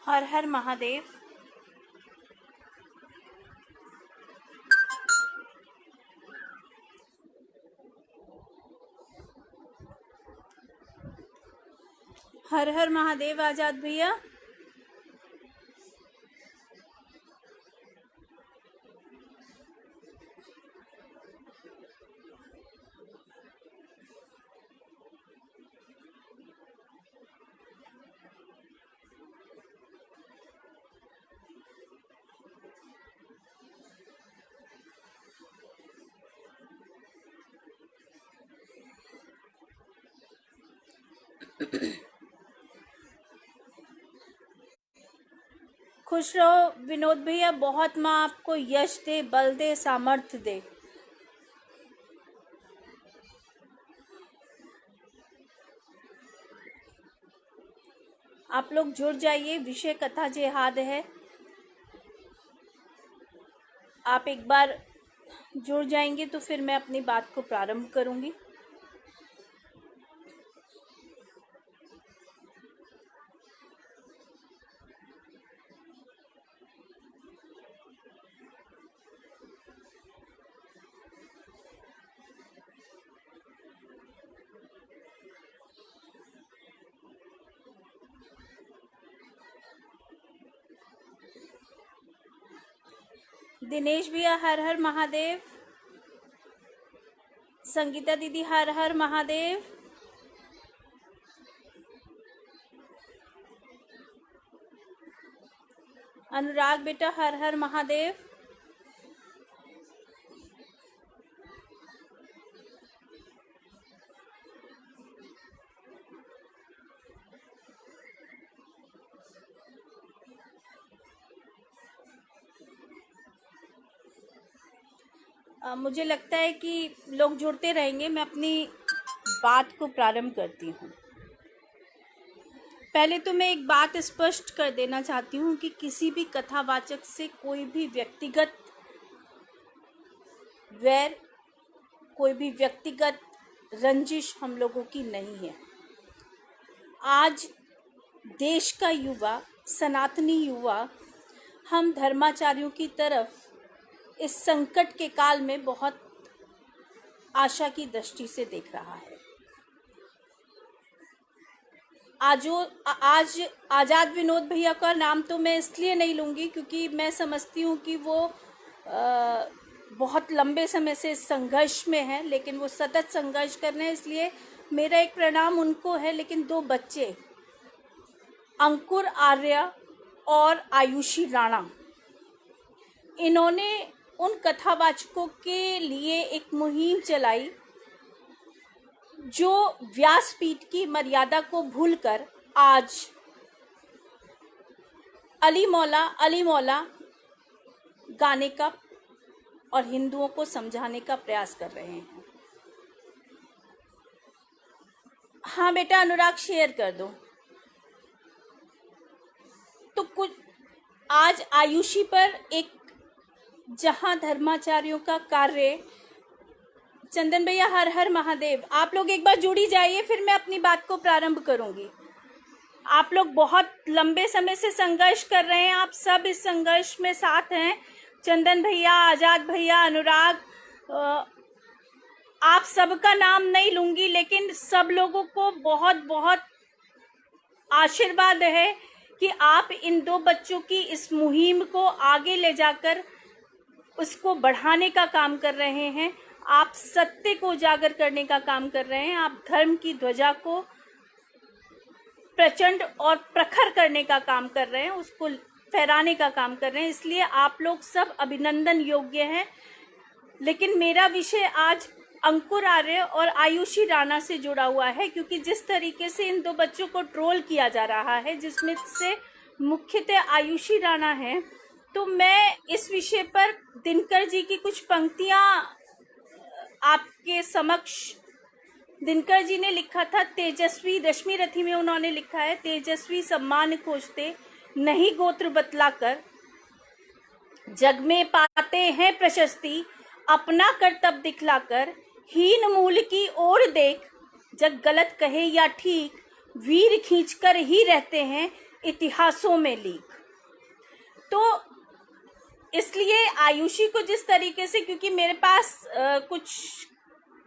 हर हर महादेव। हर हर महादेव आजाद भैया। खुश रहो विनोद भैया, बहुत माँ आपको यश दे, बल दे, सामर्थ्य दे। आप लोग जुड़ जाइए, विषय कथा जिहाद है। आप एक बार जुड़ जाएंगे तो फिर मैं अपनी बात को प्रारंभ करूंगी। दिनेश भैया हर हर महादेव। संगीता दीदी हर हर महादेव। अनुराग बेटा हर हर महादेव। मुझे लगता है कि लोग जुड़ते रहेंगे। मैं अपनी बात को प्रारंभ करती हूँ। पहले तो मैं एक बात स्पष्ट कर देना चाहती हूँ कि किसी भी कथावाचक से कोई भी व्यक्तिगत वैर, कोई भी व्यक्तिगत रंजिश हम लोगों की नहीं है। आज देश का युवा, सनातनी युवा, हम धर्माचार्यों की तरफ इस संकट के काल में बहुत आशा की दृष्टि से देख रहा है। आज आजाद विनोद भैया का नाम तो मैं इसलिए नहीं लूँगी क्योंकि मैं समझती हूँ कि वो बहुत लंबे समय से संघर्ष में है, लेकिन वो सतत संघर्ष कर रहे हैं, इसलिए मेरा एक प्रणाम उनको है। लेकिन दो बच्चे, अंकुर आर्य और आयुषी राणा, इन्होंने उन कथावाचकों के लिए एक मुहिम चलाई जो व्यासपीठ की मर्यादा को भूलकर आज अली मौला गाने का और हिंदुओं को समझाने का प्रयास कर रहे हैं। हाँ बेटा अनुराग, शेयर कर दो। तो कुछ आज आयुषी पर एक जहां धर्माचार्यों का कार्य, चंदन भैया हर हर महादेव, आप लोग एक बार जुड़ी जाइए, फिर मैं अपनी बात को प्रारंभ करूंगी। आप लोग बहुत लंबे समय से संघर्ष कर रहे हैं, आप सब इस संघर्ष में साथ हैं। चंदन भैया, आजाद भैया, अनुराग, आप सबका नाम नहीं लूंगी, लेकिन सब लोगों को बहुत बहुत आशीर्वाद है कि आप इन दो बच्चों की इस मुहिम को आगे ले जाकर उसको बढ़ाने का काम कर रहे हैं। आप सत्य को उजागर करने का काम कर रहे हैं। आप धर्म की ध्वजा को प्रचंड और प्रखर करने का काम कर रहे हैं, उसको फहराने का काम कर रहे हैं। इसलिए आप लोग सब अभिनंदन योग्य हैं। लेकिन मेरा विषय आज अंकुर आर्य और आयुषी राणा से जुड़ा हुआ है, क्योंकि जिस तरीके से इन दो बच्चों को ट्रोल किया जा रहा है, जिसमें से मुख्यतः आयुषी राणा है, तो मैं इस विषय पर दिनकर जी की कुछ पंक्तियां आपके समक्ष, दिनकर जी ने लिखा था, तेजस्वी रश्मि रथी में उन्होंने लिखा है, तेजस्वी सम्मान खोजते नहीं गोत्र बतलाकर, जग में पाते हैं प्रशस्ति अपना कर्तव्य दिखलाकर, हीन मूल की ओर देख जग गलत कहे या ठीक, वीर खींचकर ही रहते हैं इतिहासों में लीक। तो इसलिए आयुषी को जिस तरीके से, क्योंकि मेरे पास कुछ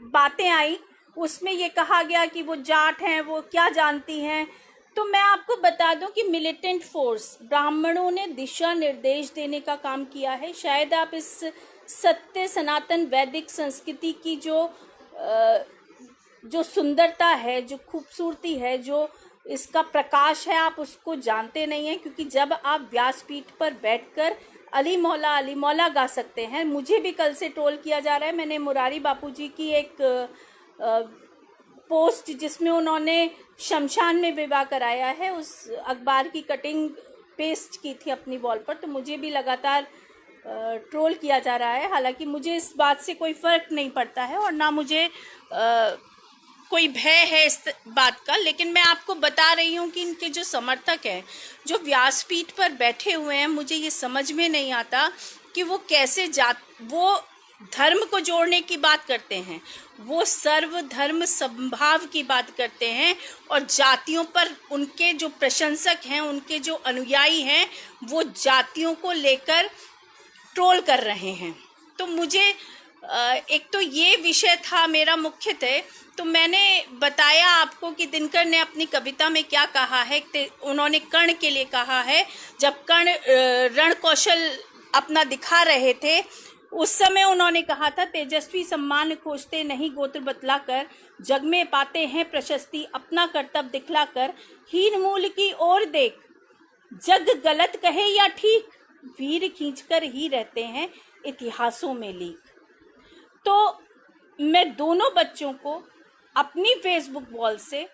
बातें आई, उसमें ये कहा गया कि वो जाट हैं, वो क्या जानती हैं। तो मैं आपको बता दूं कि मिलिटेंट फोर्स ब्राह्मणों ने दिशा निर्देश देने का काम किया है। शायद आप इस सत्य सनातन वैदिक संस्कृति की जो सुंदरता है, जो खूबसूरती है, जो इसका प्रकाश है, आप उसको जानते नहीं हैं, क्योंकि जब आप व्यासपीठ पर बैठकर अली मौला गा सकते हैं। मुझे भी कल से ट्रोल किया जा रहा है। मैंने मुरारी बापूजी की एक पोस्ट जिसमें उन्होंने शमशान में विवाह कराया है, उस अखबार की कटिंग पेस्ट की थी अपनी वॉल पर, तो मुझे भी लगातार ट्रोल किया जा रहा है। हालांकि मुझे इस बात से कोई फ़र्क नहीं पड़ता है और ना मुझे कोई भय है इस बात का, लेकिन मैं आपको बता रही हूँ कि इनके जो समर्थक हैं, जो व्यासपीठ पर बैठे हुए हैं, मुझे ये समझ में नहीं आता कि वो कैसे वो धर्म को जोड़ने की बात करते हैं, वो सर्वधर्म समभाव की बात करते हैं, और जातियों पर उनके जो प्रशंसक हैं, उनके जो अनुयायी हैं, वो जातियों को लेकर ट्रोल कर रहे हैं। तो मुझे एक तो ये विषय था मेरा मुख्यतः, तो मैंने बताया आपको कि दिनकर ने अपनी कविता में क्या कहा है। उन्होंने कर्ण के लिए कहा है, जब कर्ण रण कौशल अपना दिखा रहे थे, उस समय उन्होंने कहा था, तेजस्वी सम्मान खोजते नहीं गोत्र बतलाकर, जग में पाते हैं प्रशस्ति अपना कर्तव्य दिखलाकर, हीन मूल की ओर देख जग गलत कहे या ठीक, वीर खींचकर ही रहते हैं इतिहासों में लीक। तो मैं दोनों बच्चों को अपनी फेसबुक वॉल से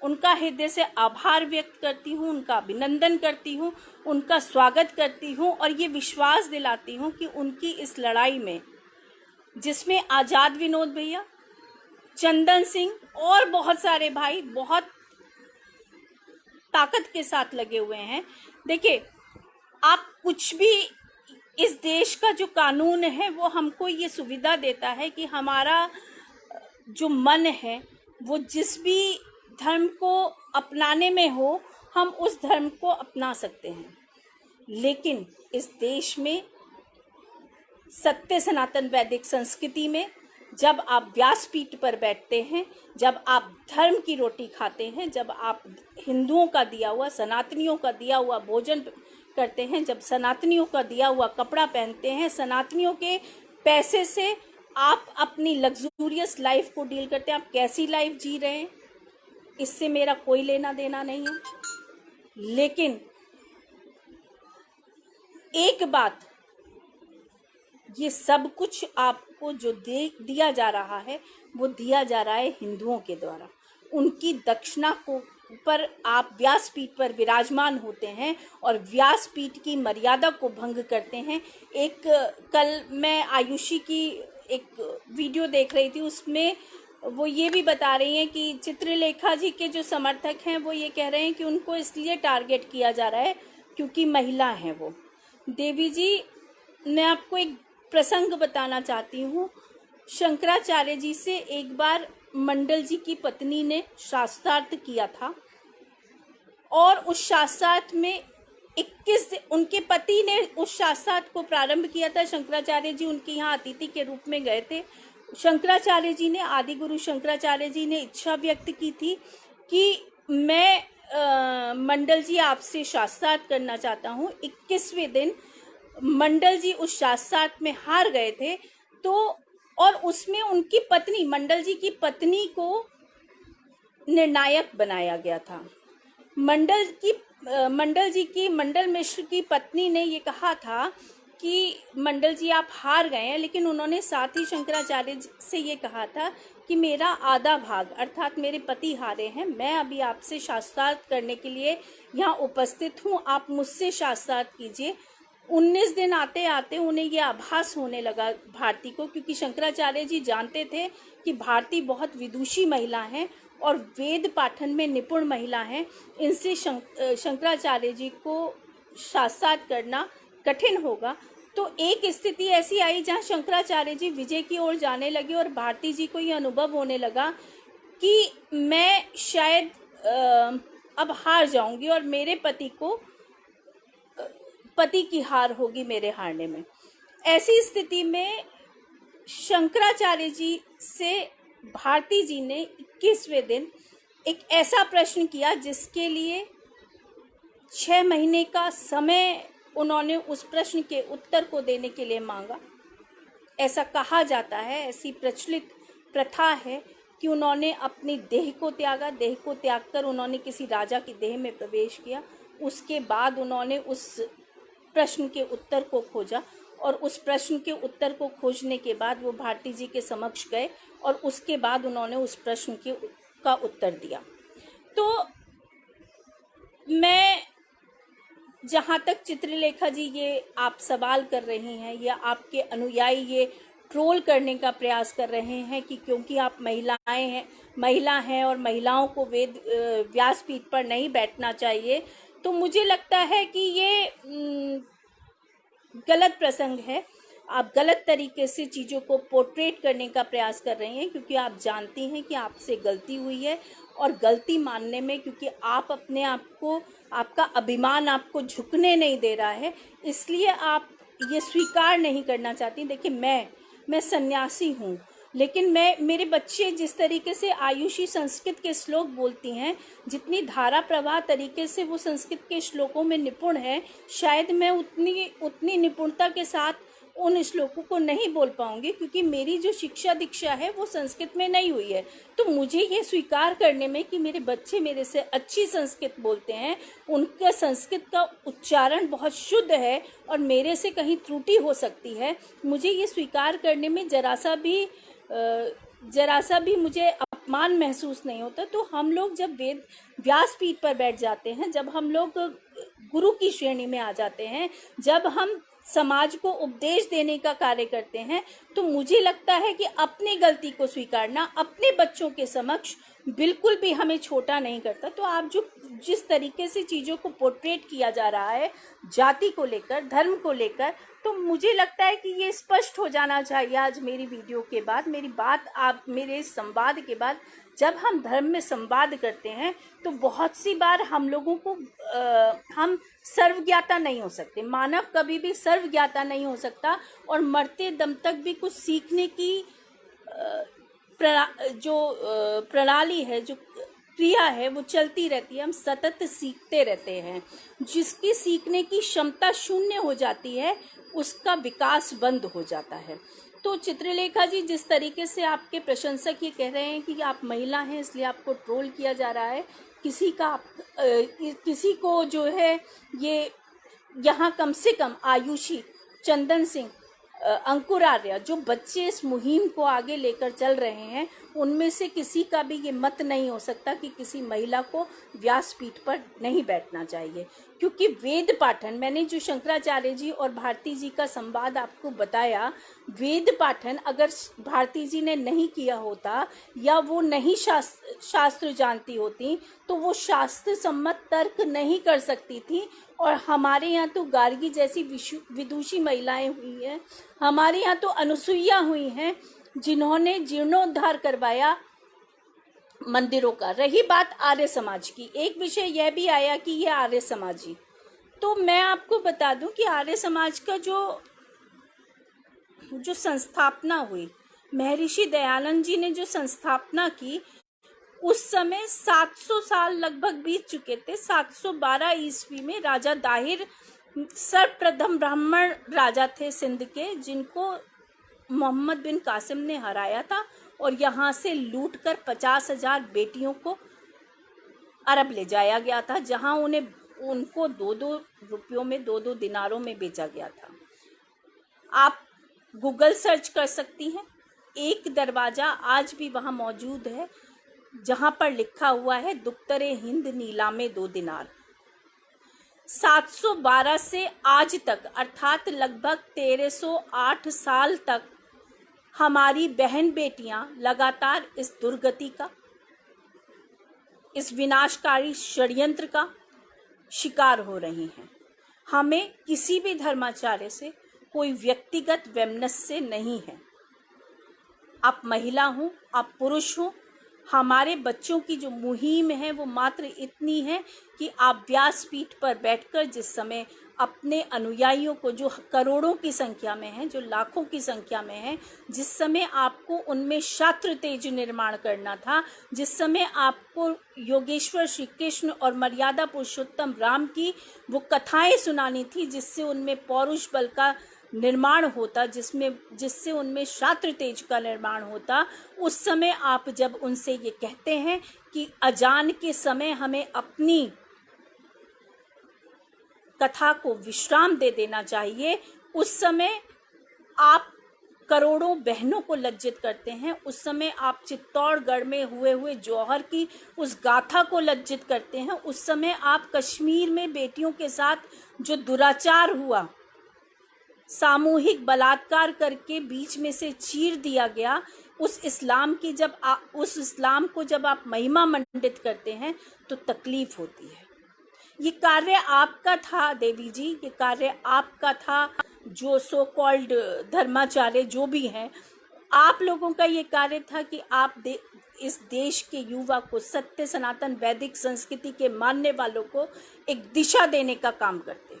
उनका हृदय से आभार व्यक्त करती हूँ, उनका अभिनंदन करती हूँ, उनका स्वागत करती हूँ, और ये विश्वास दिलाती हूँ कि उनकी इस लड़ाई में, जिसमें आज़ाद विनोद भैया, चंदन सिंह और बहुत सारे भाई बहुत ताकत के साथ लगे हुए हैं। देखिए, आप कुछ भी, इस देश का जो कानून है वो हमको ये सुविधा देता है कि हमारा जो मन है वो जिस भी धर्म को अपनाने में हो, हम उस धर्म को अपना सकते हैं। लेकिन इस देश में सत्य सनातन वैदिक संस्कृति में जब आप व्यासपीठ पर बैठते हैं, जब आप धर्म की रोटी खाते हैं, जब आप हिंदुओं का दिया हुआ, सनातनियों का दिया हुआ भोजन करते हैं, जब सनातनियों का दिया हुआ कपड़ा पहनते हैं, सनातनियों के पैसे से आप अपनी लग्जूरियस लाइफ को डील करते हैं, आप कैसी लाइफ जी रहे हैं, इससे मेरा कोई लेना देना नहीं है। लेकिन एक बात, ये सब कुछ आपको जो दिया जा रहा है, वो दिया जा रहा है हिंदुओं के द्वारा। उनकी दक्षिणा को पर आप व्यासपीठ पर विराजमान होते हैं और व्यासपीठ की मर्यादा को भंग करते हैं। कल मैं आयुषी की एक वीडियो देख रही थी, उसमें वो ये भी बता रही हैं कि चित्रलेखा जी के जो समर्थक हैं वो ये कह रहे हैं कि उनको इसलिए टारगेट किया जा रहा है क्योंकि महिला हैं वो। देवी जी, मैं आपको एक प्रसंग बताना चाहती हूँ। शंकराचार्य जी से एक बार मंडल जी की पत्नी ने शास्त्रार्थ किया था, और उस शास्त्रार्थ में 21 उनके पति ने उस शास्त्रार्थ को प्रारंभ किया था। शंकराचार्य जी उनके यहाँ अतिथि के रूप में गए थे। शंकराचार्य जी ने, आदि गुरु शंकराचार्य जी ने इच्छा व्यक्त की थी कि मैं मंडल जी आपसे शास्त्रार्थ करना चाहता हूँ। 21वें दिन मंडल जी उस शास्त्रार्थ में हार गए थे, तो और उसमें उनकी पत्नी, मंडल जी की पत्नी को निर्णायक बनाया गया था। मंडल मिश्र की पत्नी ने ये कहा था कि मंडल जी आप हार गए हैं, लेकिन उन्होंने साथ ही शंकराचार्य से ये कहा था कि मेरा आधा भाग, अर्थात मेरे पति हारे हैं, मैं अभी आपसे शास्त्रार्थ करने के लिए यहाँ उपस्थित हूँ, आप मुझसे शास्त्रार्थ कीजिए। 19 दिन आते आते उन्हें ये आभास होने लगा भारती को, क्योंकि शंकराचार्य जी जानते थे कि भारती बहुत विदुषी महिला हैं और वेद पाठन में निपुण महिला हैं, इनसे शंकराचार्य जी को शास्त्रार्थ करना कठिन होगा। तो एक स्थिति ऐसी आई जहाँ शंकराचार्य जी विजय की ओर जाने लगे और भारती जी को ये अनुभव होने लगा कि मैं शायद अब हार जाऊंगी और मेरे पति की हार होगी मेरे हारने में। ऐसी स्थिति में शंकराचार्य जी से भारती जी ने 21वें दिन एक ऐसा प्रश्न किया जिसके लिए 6 महीने का समय उन्होंने उस प्रश्न के उत्तर को देने के लिए मांगा। ऐसा कहा जाता है, ऐसी प्रचलित प्रथा है कि उन्होंने अपनी देह को त्यागा, देह को त्याग कर उन्होंने किसी राजा की देह में प्रवेश किया। उसके बाद उन्होंने उस प्रश्न के उत्तर को खोजा और उस प्रश्न के उत्तर को खोजने के बाद वो भारती जी के समक्ष गए और उसके बाद उन्होंने उस प्रश्न का उत्तर दिया। तो मैं, जहाँ तक चित्रलेखा जी ये आप सवाल कर रही हैं या आपके अनुयायी ये ट्रोल करने का प्रयास कर रहे हैं कि क्योंकि आप महिला हैं और महिलाओं को व्यासपीठ पर नहीं बैठना चाहिए, तो मुझे लगता है कि ये गलत प्रसंग है। आप गलत तरीके से चीज़ों को पोर्ट्रेट करने का प्रयास कर रही हैं, क्योंकि आप जानती हैं कि आपसे गलती हुई है और गलती मानने में, क्योंकि आप अपने आप को, आपका अभिमान आपको झुकने नहीं दे रहा है, इसलिए आप ये स्वीकार नहीं करना चाहती। देखिए, मैं सन्यासी हूँ, लेकिन मेरे बच्चे जिस तरीके से आयुषी संस्कृत के श्लोक बोलती हैं, जितनी धारा प्रवाह तरीके से वो संस्कृत के श्लोकों में निपुण है, शायद मैं उतनी निपुणता के साथ उन श्लोकों को नहीं बोल पाऊंगी, क्योंकि मेरी जो शिक्षा दीक्षा है वो संस्कृत में नहीं हुई है। तो मुझे ये स्वीकार करने में कि मेरे बच्चे मेरे से अच्छी संस्कृत बोलते हैं, उनका संस्कृत का उच्चारण बहुत शुद्ध है और मेरे से कहीं त्रुटि हो सकती है, मुझे ये स्वीकार करने में जरा सा भी मुझे अपमान महसूस नहीं होता। तो हम लोग जब व्यासपीठ पर बैठ जाते हैं, जब हम लोग गुरु की श्रेणी में आ जाते हैं, जब हम समाज को उपदेश देने का कार्य करते हैं, तो मुझे लगता है कि अपनी गलती को स्वीकारना अपने बच्चों के समक्ष बिल्कुल भी हमें छोटा नहीं करता। तो आप जिस तरीके से चीज़ों को पोर्ट्रेट किया जा रहा है जाति को लेकर, धर्म को लेकर, तो मुझे लगता है कि ये स्पष्ट हो जाना चाहिए आज मेरी वीडियो के बाद, मेरे इस संवाद के बाद। जब हम धर्म में संवाद करते हैं तो बहुत सी बार हम लोगों को हम सर्वज्ञाता नहीं हो सकते। मानव कभी भी सर्वज्ञाता नहीं हो सकता और मरते दम तक भी कुछ सीखने की प्रणाली है, जो क्रिया है, वो चलती रहती है। हम सतत सीखते रहते हैं। जिसकी सीखने की क्षमता शून्य हो जाती है उसका विकास बंद हो जाता है। तो चित्रलेखा जी, जिस तरीके से आपके प्रशंसक ये कह रहे हैं कि आप महिला हैं इसलिए आपको ट्रोल किया जा रहा है, किसी को जो है ये यहाँ कम से कम आयुषी, चंदन सिंह, अंकुर आर्य, जो बच्चे इस मुहिम को आगे लेकर चल रहे हैं, उनमें से किसी का भी ये मत नहीं हो सकता कि किसी महिला को व्यासपीठ पर नहीं बैठना चाहिए। क्योंकि वेद पाठन, मैंने जो शंकराचार्य जी और भारती जी का संवाद आपको बताया, वेद पाठन अगर भारती जी ने नहीं किया होता या वो नहीं शास्त्र जानती होती तो वो शास्त्र सम्मत तर्क नहीं कर सकती थी। और हमारे यहाँ तो गार्गी जैसी विदुषी महिलाएं हुई हैं, हमारे यहाँ तो अनुसुईया हुई हैं जिन्होंने जीर्णोद्धार करवाया मंदिरों का। रही बात आर्य समाज की, एक विषय यह भी आया कि ये आर्य समाजी, तो मैं आपको बता दूं कि आर्य समाज का जो संस्थापना हुई, महर्षि दयानंद जी ने जो संस्थापना की, उस समय 700 साल लगभग बीत चुके थे। 712 ईस्वी में राजा दाहिर सर्वप्रथम ब्राह्मण राजा थे सिंध के, जिनको मोहम्मद बिन कासिम ने हराया था और यहाँ से लूटकर 50,000 बेटियों को अरब ले जाया गया था, जहाँ उनको 2-2 रुपयों में, 2-2 दिनारों में बेचा गया था। आप गूगल सर्च कर सकती हैं। एक दरवाज़ा आज भी वहाँ मौजूद है जहाँ पर लिखा हुआ है दुख्तरे हिंद नीलामे 2 दिनार। 712 से आज तक, अर्थात लगभग 1308 साल तक हमारी बहन बेटियां लगातार इस दुर्गति का, इस विनाशकारी षड्यंत्र का शिकार हो रही हैं। हमें किसी भी धर्माचार्य से कोई व्यक्तिगत वैमनस्य नहीं है। आप महिला हो, आप पुरुष हो, हमारे बच्चों की जो मुहिम है वो मात्र इतनी है कि आप व्यासपीठ पर बैठकर जिस समय अपने अनुयायियों को, जो करोड़ों की संख्या में हैं, जो लाखों की संख्या में हैं, जिस समय आपको उनमें शास्त्र तेज निर्माण करना था, जिस समय आपको योगेश्वर श्री कृष्ण और मर्यादा पुरुषोत्तम राम की वो कथाएं सुनानी थी, जिससे उनमें पौरुष बल का निर्माण होता, जिससे उनमें शास्त्र तेज का निर्माण होता, उस समय आप जब उनसे ये कहते हैं कि अजान के समय हमें अपनी कथा को विश्राम दे देना चाहिए, उस समय आप करोड़ों बहनों को लज्जित करते हैं। उस समय आप चित्तौड़गढ़ में हुए जौहर की उस गाथा को लज्जित करते हैं। उस समय आप कश्मीर में बेटियों के साथ जो दुराचार हुआ, सामूहिक बलात्कार करके बीच में से चीर दिया गया, उस इस्लाम को जब आप महिमा मंडित करते हैं तो तकलीफ होती है। ये कार्य आपका था देवी जी, ये कार्य आपका था। जो सो कॉल्ड धर्माचार्य जो भी हैं, आप लोगों का ये कार्य था कि आप इस देश के युवा को, सत्य सनातन वैदिक संस्कृति के मानने वालों को एक दिशा देने का काम करते।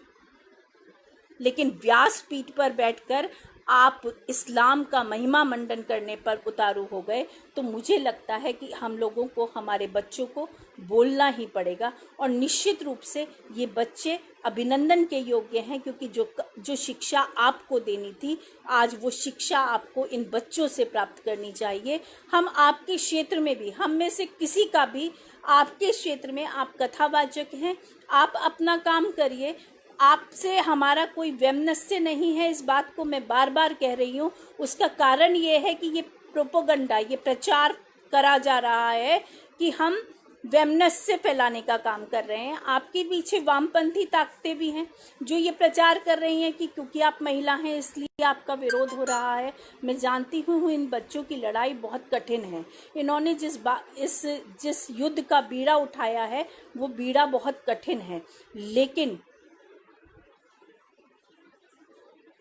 लेकिन व्यासपीठ पर बैठकर आप इस्लाम का महिमा मंडन करने पर उतारू हो गए, तो मुझे लगता है कि हम लोगों को, हमारे बच्चों को बोलना ही पड़ेगा। और निश्चित रूप से ये बच्चे अभिनंदन के योग्य हैं, क्योंकि जो शिक्षा आपको देनी थी, आज वो शिक्षा आपको इन बच्चों से प्राप्त करनी चाहिए। हम आपके क्षेत्र में भी, हम में से किसी का भी, आपके क्षेत्र में आप कथावाचक हैं, आप अपना काम करिए। आपसे हमारा कोई वैमनस्य नहीं है, इस बात को मैं बार बार कह रही हूँ। उसका कारण ये है कि ये प्रोपोगंडा, ये प्रचार करा जा रहा है कि हम वैमनस्य फैलाने का काम कर रहे हैं। आपके पीछे वामपंथी ताकतें भी हैं जो ये प्रचार कर रही हैं कि क्योंकि आप महिला हैं इसलिए आपका विरोध हो रहा है। मैं जानती हूँ इन बच्चों की लड़ाई बहुत कठिन है। इन्होंने जिस युद्ध का बीड़ा उठाया है वो बीड़ा बहुत कठिन है, लेकिन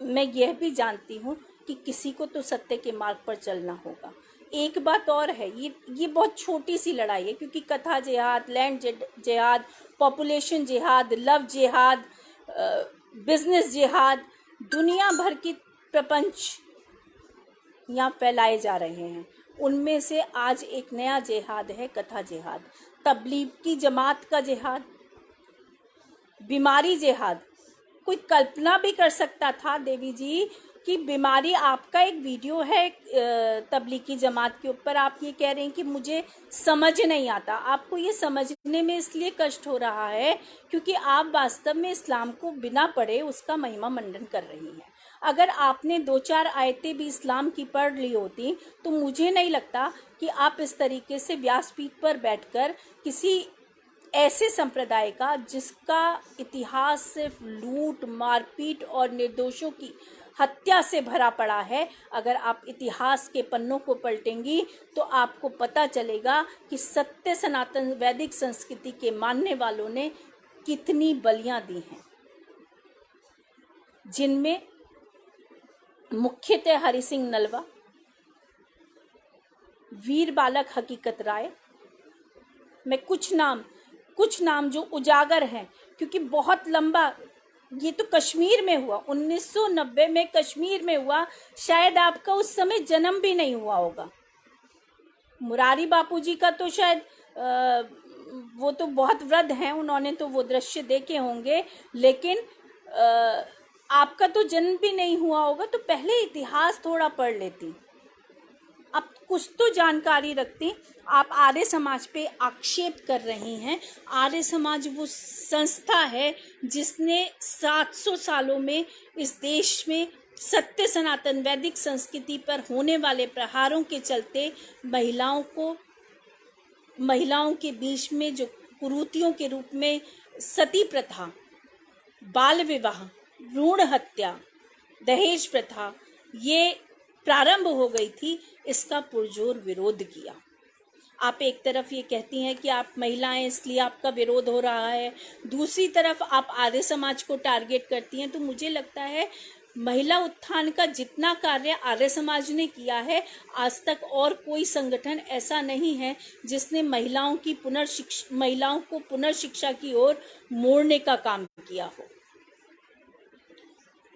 मैं यह भी जानती हूँ कि किसी को तो सत्य के मार्ग पर चलना होगा। एक बात और है, ये बहुत छोटी सी लड़ाई है, क्योंकि कथा जिहाद, लैंड जिहाद, पॉपुलेशन जिहाद, लव जिहाद, बिजनेस जिहाद, दुनिया भर के प्रपंच यहाँ फैलाए जा रहे हैं। उनमें से आज एक नया जिहाद है, कथा जिहाद, तबलीग की जमात का जिहाद, बीमारी जिहाद। कोई कल्पना भी कर सकता था देवी जी कि बीमारी, आपका एक वीडियो है तबलीगी जमात के ऊपर, आप ये कह रहे हैं कि मुझे समझ नहीं आता। आपको ये समझने में इसलिए कष्ट हो रहा है क्योंकि आप वास्तव में इस्लाम को बिना पढ़े उसका महिमा मंडन कर रही हैं। अगर आपने 2-4 आयतें भी इस्लाम की पढ़ ली होती तो मुझे नहीं लगता कि आप इस तरीके से व्यासपीठ पर बैठकर किसी ऐसे संप्रदाय का, जिसका इतिहास सिर्फ लूट, मारपीट और निर्दोषों की हत्या से भरा पड़ा है, अगर आप इतिहास के पन्नों को पलटेंगी तो आपको पता चलेगा कि सत्य सनातन वैदिक संस्कृति के मानने वालों ने कितनी बलियां दी हैं, जिनमें मुख्यतः हरि सिंह नलवा, वीर बालक हकीकत राय, मैं कुछ नाम जो उजागर हैं, क्योंकि बहुत लंबा, ये तो कश्मीर में हुआ, 1990 में कश्मीर में हुआ, शायद आपका उस समय जन्म भी नहीं हुआ होगा। मुरारी बापूजी का तो शायद वो तो बहुत वृद्ध हैं, उन्होंने तो वो दृश्य देखे होंगे, लेकिन आपका तो जन्म भी नहीं हुआ होगा, तो पहले इतिहास थोड़ा पढ़ लेती, अब कुछ तो जानकारी रखती। आप आर्य समाज पे आक्षेप कर रही हैं। आर्य समाज वो संस्था है जिसने 700 सालों में इस देश में सत्य सनातन वैदिक संस्कृति पर होने वाले प्रहारों के चलते महिलाओं के बीच में जो कुरीतियों के रूप में सती प्रथा, बाल विवाह, भ्रूण हत्या, दहेज प्रथा ये प्रारंभ हो गई थी, इसका पुरजोर विरोध किया। आप एक तरफ ये कहती हैं कि आप महिलाएं इसलिए आपका विरोध हो रहा है, दूसरी तरफ आप आर्य समाज को टारगेट करती हैं, तो मुझे लगता है महिला उत्थान का जितना कार्य आर्य समाज ने किया है, आज तक और कोई संगठन ऐसा नहीं है जिसने महिलाओं को पुनर्शिक्षा की ओर मोड़ने का काम किया हो।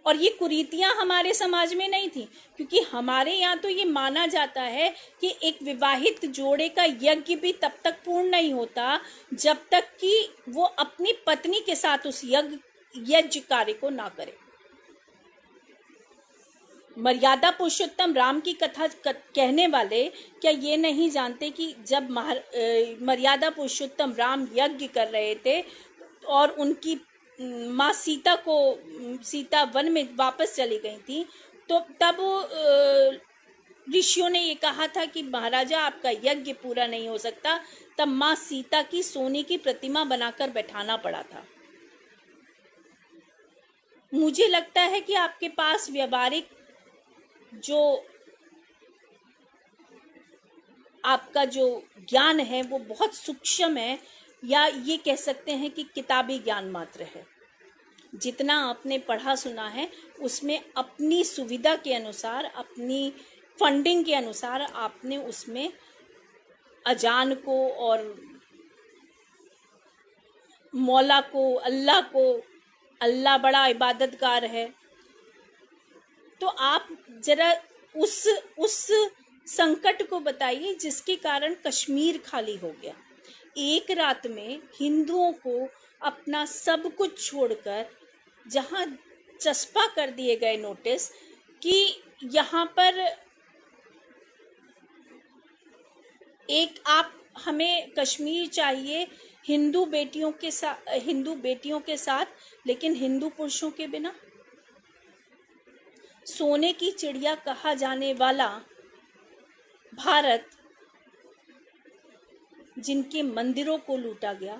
और ये कुरीतियां हमारे समाज में नहीं थी, क्योंकि हमारे यहाँ तो ये माना जाता है कि एक विवाहित जोड़े का यज्ञ भी तब तक पूर्ण नहीं होता जब तक कि वो अपनी पत्नी के साथ उस यज्ञ कार्य को ना करे। मर्यादा पुरुषोत्तम राम की कथा कहने वाले क्या ये नहीं जानते कि जब मर्यादा पुरुषोत्तम राम यज्ञ कर रहे थे और उनकी माँ सीता वन में वापस चली गई थी, तो तब ऋषियों ने ये कहा था कि महाराजा आपका यज्ञ पूरा नहीं हो सकता, तब माँ सीता की सोने की प्रतिमा बनाकर बैठाना पड़ा था। मुझे लगता है कि आपके पास व्यवहारिक जो आपका जो ज्ञान है वो बहुत सूक्ष्म है, या ये कह सकते हैं कि किताबी ज्ञान मात्र है। जितना आपने पढ़ा सुना है उसमें अपनी सुविधा के अनुसार, अपनी फंडिंग के अनुसार आपने उसमें अजान को और मौला को, अल्लाह बड़ा इबादतगार है, तो आप जरा उस संकट को बताइए जिसके कारण कश्मीर खाली हो गया। एक रात में हिंदुओं को अपना सब कुछ छोड़कर जहां चस्पा कर दिए गए नोटिस कि यहाँ पर आप हमें कश्मीर चाहिए हिंदू बेटियों के साथ, लेकिन हिंदू पुरुषों के बिना। सोने की चिड़िया कहा जाने वाला भारत, जिनके मंदिरों को लूटा गया,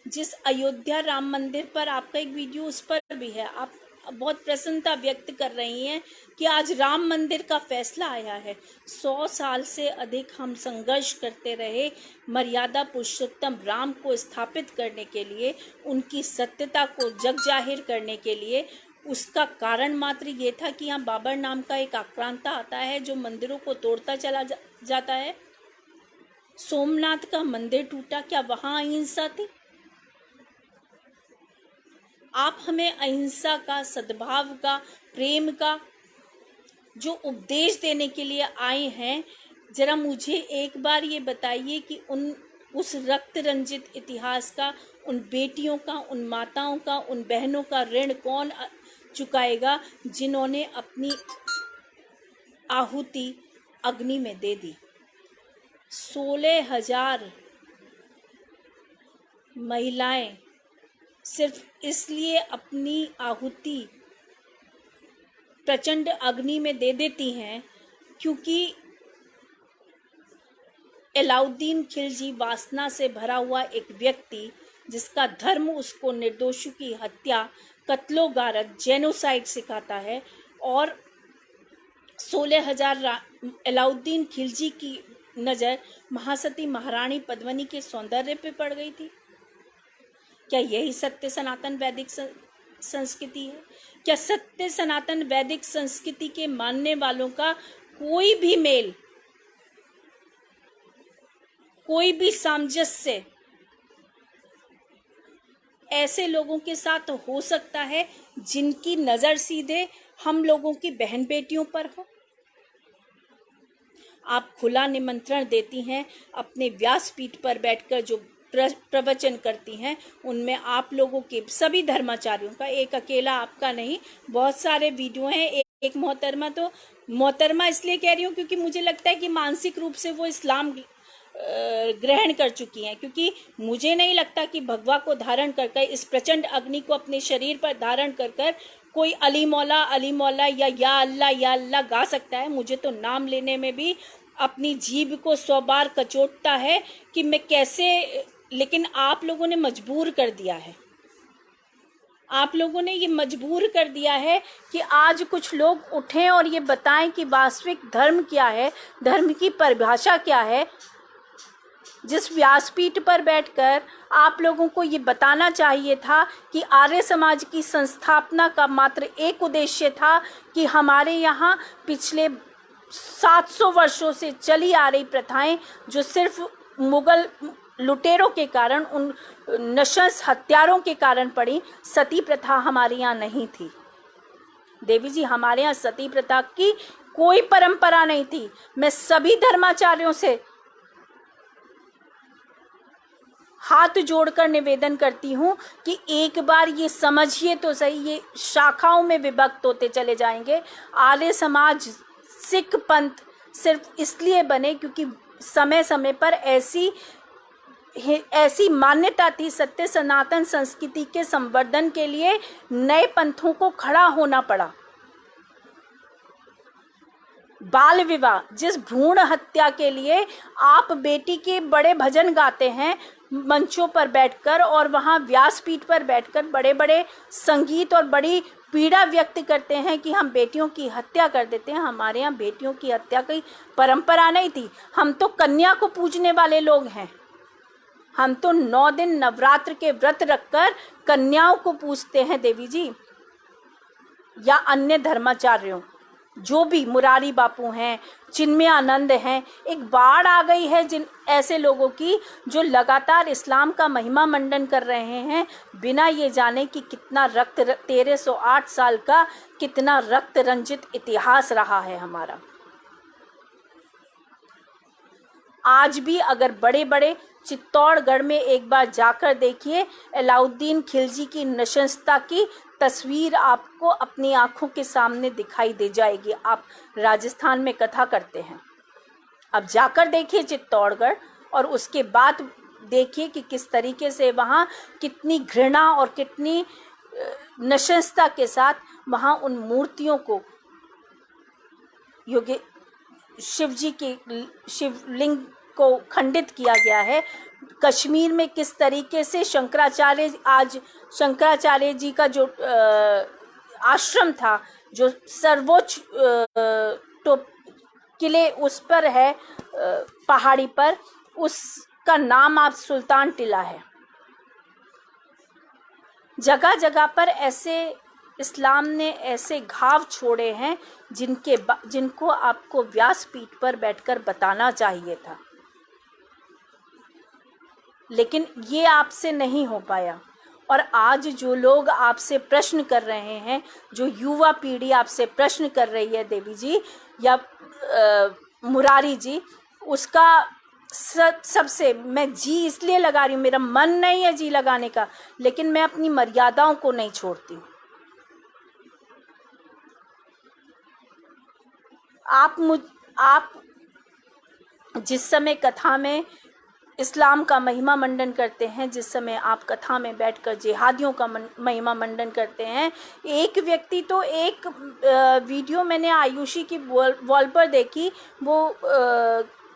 जिस अयोध्या राम मंदिर पर आपका एक वीडियो उस पर भी है, आप बहुत प्रसन्नता व्यक्त कर रही हैं कि आज राम मंदिर का फैसला आया है। 100 साल से अधिक हम संघर्ष करते रहे मर्यादा पुरुषोत्तम राम को स्थापित करने के लिए, उनकी सत्यता को जग जाहिर करने के लिए। उसका कारण मात्र ये था कि यहाँ बाबर नाम का एक आक्रांता आता है जो मंदिरों को तोड़ता चला जाता है। सोमनाथ का मंदिर टूटा, क्या वहां अहिंसा थी? आप हमें अहिंसा का, सद्भाव का, प्रेम का जो उपदेश देने के लिए आए हैं, जरा मुझे एक बार ये बताइए कि उस रक्त रंजित इतिहास का, उन बेटियों का, उन माताओं का, उन बहनों का ऋण कौन चुकाएगा जिन्होंने अपनी आहुति अग्नि में दे दी। 16,000 महिलाएं सिर्फ इसलिए अपनी आहुति प्रचंड अग्नि में दे देती हैं क्योंकि अलाउद्दीन खिलजी वासना से भरा हुआ एक व्यक्ति, जिसका धर्म उसको निर्दोषों की हत्या, कत्लो गारत, जेनोसाइड सिखाता है, और 16,000 अलाउद्दीन खिलजी की नज़र महासती महारानी पद्मिनी के सौंदर्य पे पड़ गई थी। क्या यही सत्य सनातन वैदिक संस्कृति है? क्या सत्य सनातन वैदिक संस्कृति के मानने वालों का कोई भी मेल, कोई भी सामंजस्य ऐसे लोगों के साथ हो सकता है जिनकी नजर सीधे हम लोगों की बहन बेटियों पर हो? आप खुला निमंत्रण देती हैं अपने व्यासपीठ पर बैठकर जो प्रवचन करती हैं, उनमें आप लोगों के सभी धर्माचार्यों का, एक अकेला आपका नहीं, बहुत सारे वीडियो हैं। एक मोहतरमा, तो मोहतरमा इसलिए कह रही हूँ क्योंकि मुझे लगता है कि मानसिक रूप से वो इस्लाम ग्रहण कर चुकी हैं, क्योंकि मुझे नहीं लगता कि भगवा को धारण कर इस प्रचंड अग्नि को अपने शरीर पर धारण कर कोई अली मौला या अल्लाह गा सकता है। मुझे तो नाम लेने में भी अपनी जीभ को 100 बार कचोटता है कि मैं कैसे, लेकिन आप लोगों ने मजबूर कर दिया है। आप लोगों ने ये मजबूर कर दिया है कि आज कुछ लोग उठें और ये बताएं कि वास्तविक धर्म क्या है, धर्म की परिभाषा क्या है। जिस व्यासपीठ पर बैठकर आप लोगों को ये बताना चाहिए था कि आर्य समाज की संस्थापना का मात्र एक उद्देश्य था कि हमारे यहाँ पिछले 700 वर्षों से चली आ रही प्रथाएं, जो सिर्फ मुगल लुटेरों के कारण, उन नशंस हत्यारों के कारण पड़ी, सती प्रथा हमारे यहाँ नहीं थी। देवी जी, हमारे यहाँ सती प्रथा की कोई परंपरा नहीं थी। मैं सभी धर्माचार्यों से हाथ जोड़कर निवेदन करती हूँ कि एक बार ये समझिए तो सही, ये शाखाओं में विभक्त होते चले जाएंगे। आर्य समाज, सिख पंथ सिर्फ इसलिए बने क्योंकि समय समय पर ऐसी मान्यता थी। सत्य सनातन संस्कृति के संवर्धन के लिए नए पंथों को खड़ा होना पड़ा। बाल विवाह, जिस भ्रूण हत्या के लिए आप बेटी के बड़े भजन गाते हैं मंचों पर बैठकर, और वहाँ व्यासपीठ पर बैठकर बड़े बड़े संगीत और बड़ी पीड़ा व्यक्त करते हैं कि हम बेटियों की हत्या कर देते हैं। हमारे यहाँ बेटियों की हत्या की परंपरा नहीं थी। हम तो कन्या को पूजने वाले लोग हैं। हम तो 9 दिन नवरात्र के व्रत रखकर कन्याओं को पूजते हैं देवी जी, या अन्य धर्माचार्यों, जो भी मुरारी बापू हैं, चिन्मय आनंद हैं। एक बाढ़ आ गई है जिन ऐसे लोगों की जो लगातार इस्लाम का महिमा मंडन कर रहे हैं, बिना ये जाने कि कितना 1308 साल का कितना रक्त रंजित इतिहास रहा है हमारा। आज भी अगर बड़े बड़े चित्तौड़गढ़ में एक बार जाकर देखिए, अलाउद्दीन खिलजी की नशंसता की तस्वीर आपको अपनी आंखों के सामने दिखाई दे जाएगी। आप राजस्थान में कथा करते हैं, अब जाकर देखिए चित्तौड़गढ़, और उसके बाद देखिए कि किस तरीके से वहाँ कितनी घृणा और कितनी नशंसता के साथ वहाँ उन मूर्तियों को, योगी शिवजी के शिवलिंग को खंडित किया गया है। कश्मीर में किस तरीके से शंकराचार्य जी का जो आश्रम था, जो सर्वोच्च किले उस पर है, पहाड़ी पर, उसका नाम आप सुल्तान टिला है। जगह जगह पर ऐसे इस्लाम ने ऐसे घाव छोड़े हैं जिनको आपको व्यासपीठ पर बैठकर बताना चाहिए था, लेकिन ये आपसे नहीं हो पाया। और आज जो लोग आपसे प्रश्न कर रहे हैं, जो युवा पीढ़ी आपसे प्रश्न कर रही है देवी जी या मुरारी जी, उसका सबसे मैं जी इसलिए लगा रही हूँ, मेरा मन नहीं है जी लगाने का, लेकिन मैं अपनी मर्यादाओं को नहीं छोड़ती हूँ। आप जिस समय कथा में इस्लाम का महिमा मंडन करते हैं, जिस समय आप कथा में बैठकर जिहादियों का महिमा मंडन करते हैं, एक व्यक्ति तो एक वीडियो मैंने आयुषी की वॉल पर देखी, वो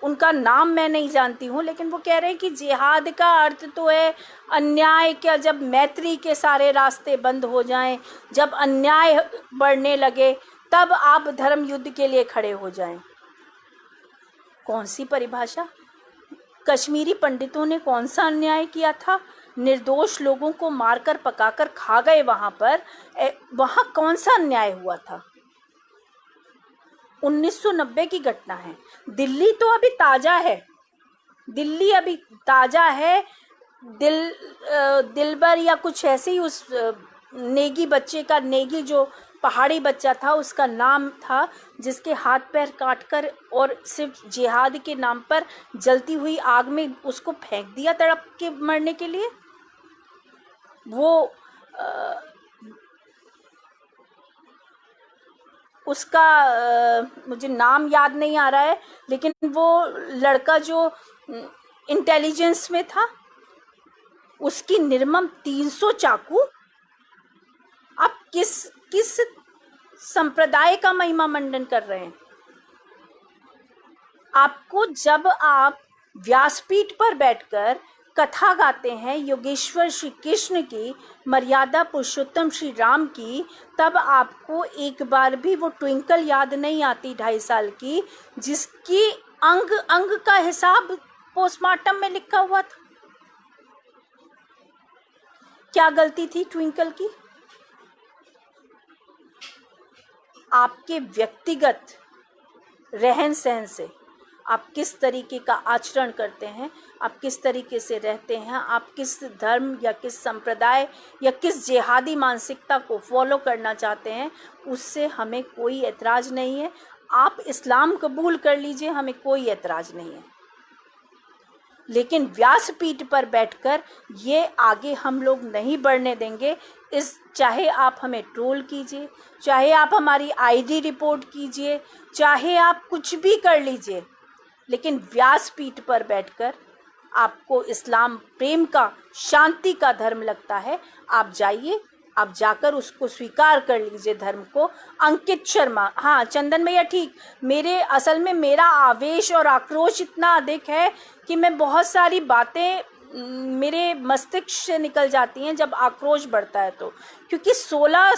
उनका नाम मैं नहीं जानती हूँ, लेकिन वो कह रहे हैं कि जिहाद का अर्थ तो है अन्याय का, जब मैत्री के सारे रास्ते बंद हो जाएं, जब अन्याय बढ़ने लगे, तब आप धर्म युद्ध के लिए खड़े हो जाएं। कौन सी परिभाषा? कश्मीरी पंडितों ने कौन सा अन्याय किया था? निर्दोष लोगों को मारकर पकाकर खा गए वहां पर, वहां कौन सा अन्याय हुआ था? 1990 की घटना है। दिल्ली तो अभी ताजा है, दिल्ली अभी ताजा है। दिलबर या कुछ ऐसे ही उस नेगी बच्चे का, नेगी जो पहाड़ी बच्चा था उसका नाम था, जिसके हाथ पैर काटकर और सिर्फ जिहाद के नाम पर जलती हुई आग में उसको फेंक दिया तड़प के मरने के लिए। वो उसका मुझे नाम याद नहीं आ रहा है, लेकिन वो लड़का जो इंटेलिजेंस में था, उसकी निर्मम 300 चाकू। आप किस संप्रदाय का महिमा मंडन कर रहे हैं? आपको जब आप व्यासपीठ पर बैठकर कथा गाते हैं योगेश्वर श्री कृष्ण की, मर्यादा पुरुषोत्तम श्री राम की, तब आपको एक बार भी वो ट्विंकल याद नहीं आती 2.5 साल की, जिसकी अंग अंग का हिसाब पोस्टमार्टम में लिखा हुआ था। क्या गलती थी ट्विंकल की? आपके व्यक्तिगत रहन सहन से, आप किस तरीके का आचरण करते हैं, आप किस तरीके से रहते हैं, आप किस धर्म या किस संप्रदाय या किस जिहादी मानसिकता को फॉलो करना चाहते हैं, उससे हमें कोई एतराज़ नहीं है। आप इस्लाम कबूल कर लीजिए, हमें कोई एतराज़ नहीं है। लेकिन व्यासपीठ पर बैठकर ये आगे हम लोग नहीं बढ़ने देंगे। चाहे आप हमें ट्रोल कीजिए, चाहे आप हमारी आईडी रिपोर्ट कीजिए, चाहे आप कुछ भी कर लीजिए, लेकिन व्यासपीठ पर बैठकर आपको इस्लाम प्रेम का, शांति का धर्म लगता है, आप जाइए, आप जाकर उसको स्वीकार कर लीजिए धर्म को। अंकित शर्मा, हाँ चंदन भैया ठीक, असल में मेरा आवेश और आक्रोश इतना अधिक है कि मैं बहुत सारी बातें मेरे मस्तिष्क से निकल जाती हैं जब आक्रोश बढ़ता है तो, क्योंकि 16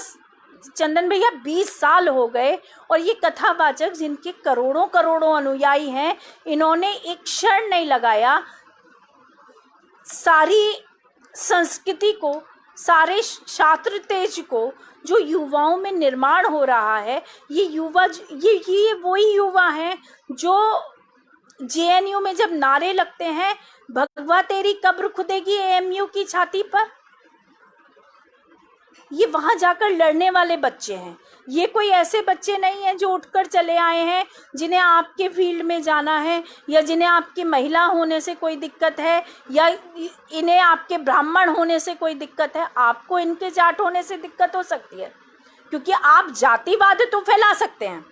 चंदन भैया 20 साल हो गए और ये कथावाचक जिनके करोड़ों करोड़ों अनुयायी हैं, इन्होंने एक क्षण नहीं लगाया सारी संस्कृति को, सारे छात्र तेज को जो युवाओं में निर्माण हो रहा है। ये युवा, ये वही युवा हैं जो जेएनयू में जब नारे लगते हैं भगवा तेरी कब्र खुदेगी एएमयू की छाती पर, ये वहां जाकर लड़ने वाले बच्चे हैं। ये कोई ऐसे बच्चे नहीं हैं जो उठकर चले आए हैं जिन्हें आपके फील्ड में जाना है, या जिन्हें आपकी महिला होने से कोई दिक्कत है, या इन्हें आपके ब्राह्मण होने से कोई दिक्कत है। आपको इनके जाट होने से दिक्कत हो सकती है, क्योंकि आप जातिवाद तो फैला सकते हैं,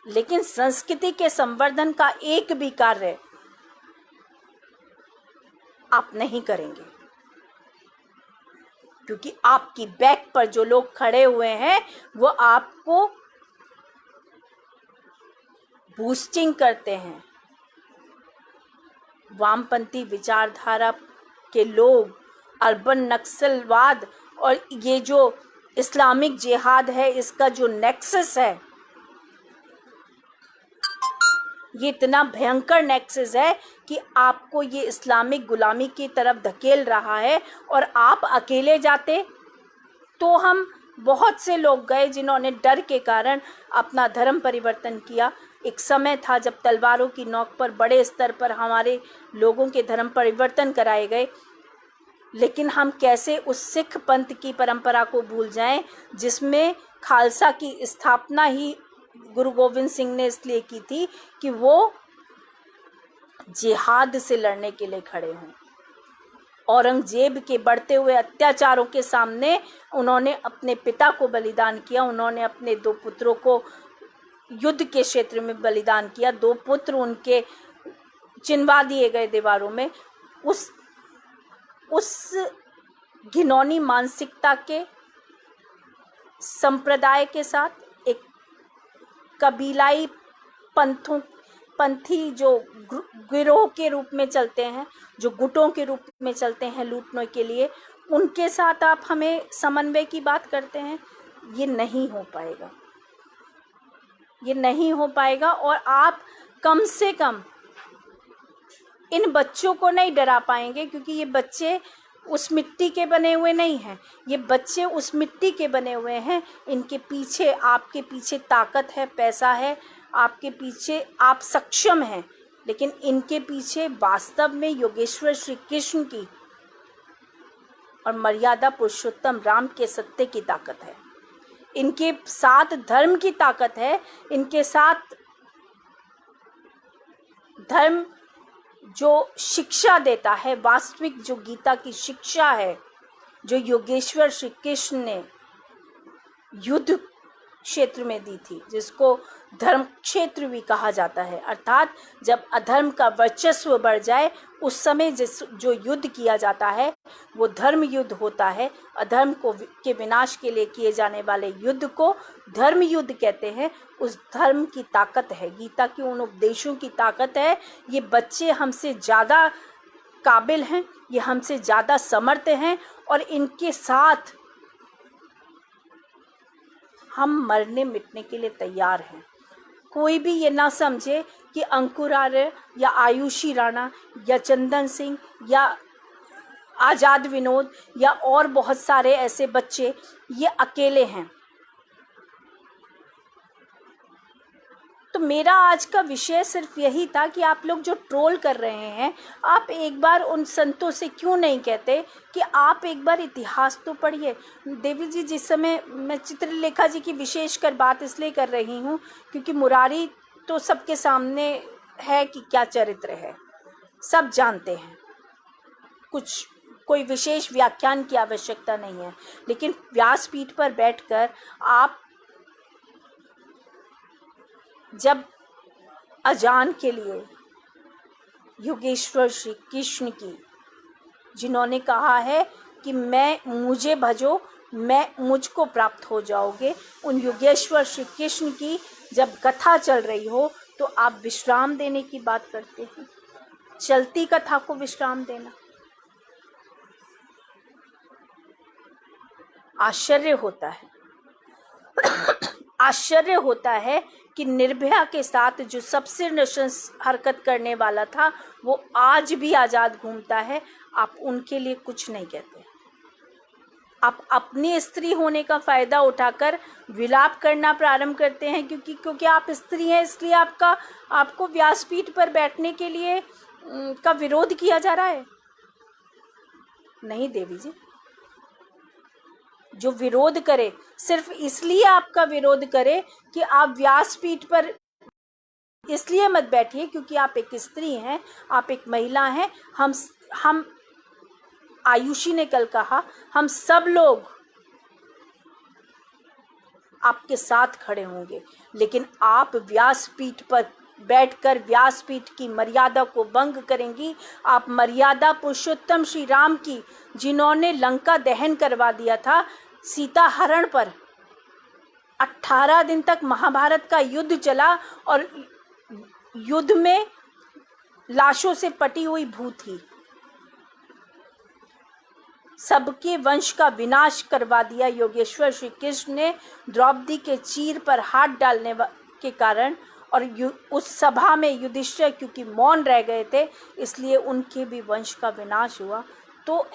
लेकिन संस्कृति के संवर्धन का एक भी कार्य आप नहीं करेंगे, क्योंकि आपकी बैक पर जो लोग खड़े हुए हैं वो आपको बूस्टिंग करते हैं। वामपंथी विचारधारा के लोग, अर्बन नक्सलवाद और ये जो इस्लामिक जिहाद है, इसका जो नेक्सस है, ये इतना भयंकर नेक्सस है कि आपको ये इस्लामिक गुलामी की तरफ धकेल रहा है। और आप अकेले जाते तो हम बहुत से लोग गए जिन्होंने डर के कारण अपना धर्म परिवर्तन किया। एक समय था जब तलवारों की नोक पर बड़े स्तर पर हमारे लोगों के धर्म परिवर्तन कराए गए, लेकिन हम कैसे उस सिख पंथ की परंपरा को भूल जाएं जिसमें खालसा की स्थापना ही गुरु गोविंद सिंह ने इसलिए की थी कि वो जिहाद से लड़ने के लिए खड़े हों। औरंगजेब के बढ़ते हुए अत्याचारों के सामने उन्होंने अपने पिता को बलिदान किया, उन्होंने अपने 2 पुत्रों को युद्ध के क्षेत्र में बलिदान किया, 2 पुत्र उनके चिनवा दिए गए दीवारों में। उस घिनौनी मानसिकता के संप्रदाय के साथ एक कबीलाई पंथी जो गिरोह के रूप में चलते हैं, जो गुटों के रूप में चलते हैं लूटने के लिए, उनके साथ आप हमें समन्वय की बात करते हैं। ये नहीं हो पाएगा, ये नहीं हो पाएगा। और आप कम से कम इन बच्चों को नहीं डरा पाएंगे, क्योंकि ये बच्चे उस मिट्टी के बने हुए नहीं हैं। ये बच्चे उस मिट्टी के बने हुए हैं। इनके पीछे, आपके पीछे ताकत है, पैसा है, आपके पीछे आप सक्षम हैं, लेकिन इनके पीछे वास्तव में योगेश्वर श्री कृष्ण की और मर्यादा पुरुषोत्तम राम के सत्य की ताकत है। इनके साथ धर्म की ताकत है। इनके साथ धर्म जो शिक्षा देता है, वास्तविक जो गीता की शिक्षा है, जो योगेश्वर श्री कृष्ण ने युद्ध क्षेत्र में दी थी, जिसको धर्म क्षेत्र भी कहा जाता है। अर्थात जब अधर्म का वर्चस्व बढ़ जाए उस समय जो युद्ध किया जाता है वो धर्म युद्ध होता है। अधर्म के विनाश के लिए किए जाने वाले युद्ध को धर्म युद्ध कहते हैं। उस धर्म की ताकत है, गीता के उन उपदेशों की ताकत है। ये बच्चे हमसे ज़्यादा काबिल हैं, ये हमसे ज़्यादा समर्थ हैं, और इनके साथ हम मरने मिटने के लिए तैयार हैं। कोई भी ये ना समझे कि अंकुर आर्य या आयुषी राणा या चंदन सिंह या आज़ाद विनोद या और बहुत सारे ऐसे बच्चे ये अकेले हैं। तो मेरा आज का विषय सिर्फ यही था कि आप लोग जो ट्रोल कर रहे हैं, आप एक बार उन संतों से क्यों नहीं कहते कि आप एक बार इतिहास तो पढ़िए। देवी जी, जिस समय मैं चित्रलेखा जी की विशेषकर बात इसलिए कर रही हूँ क्योंकि मुरारी तो सबके सामने है कि क्या चरित्र है, सब जानते हैं, कोई विशेष व्याख्यान की आवश्यकता नहीं है। लेकिन व्यासपीठ पर बैठकर आप जब अजान के लिए योगेश्वर श्री कृष्ण की, जिन्होंने कहा है कि मुझे भजो, मुझको प्राप्त हो जाओगे, उन योगेश्वर श्री कृष्ण की जब कथा चल रही हो तो आप विश्राम देने की बात करते हैं, चलती कथा को विश्राम देना। आश्चर्य होता है कि निर्भया के साथ जो सबसे नृशंस हरकत करने वाला था वो आज भी आज़ाद घूमता है। आप उनके लिए कुछ नहीं कहते। आप अपनी स्त्री होने का फ़ायदा उठाकर विलाप करना प्रारंभ करते हैं क्योंकि आप स्त्री हैं, इसलिए आपको व्यासपीठ पर बैठने के लिए का विरोध किया जा रहा है। नहीं देवी जी, जो विरोध करे सिर्फ इसलिए आपका विरोध करे कि आप व्यासपीठ पर इसलिए मत बैठिए क्योंकि आप एक स्त्री हैं, आप एक महिला हैं। हम आयुषी ने कल कहा, हम सब लोग आपके साथ खड़े होंगे, लेकिन आप व्यासपीठ पर बैठकर व्यासपीठ की मर्यादा को भंग करेंगी। आप मर्यादा पुरुषोत्तम श्री राम की, जिन्होंने लंका दहन करवा दिया था, सीता हरण पर 18 दिन तक महाभारत का युद्ध चला और युद्ध में लाशों से पटी हुई भू थी, सबके वंश का विनाश करवा दिया योगेश्वर श्री कृष्ण ने द्रौपदी के चीर पर हाथ डालने के कारण। और उस सभा में युधिष्ठिर क्योंकि मौन रह गए थे, इसलिए उनके भी वंश का विनाश हुआ। तो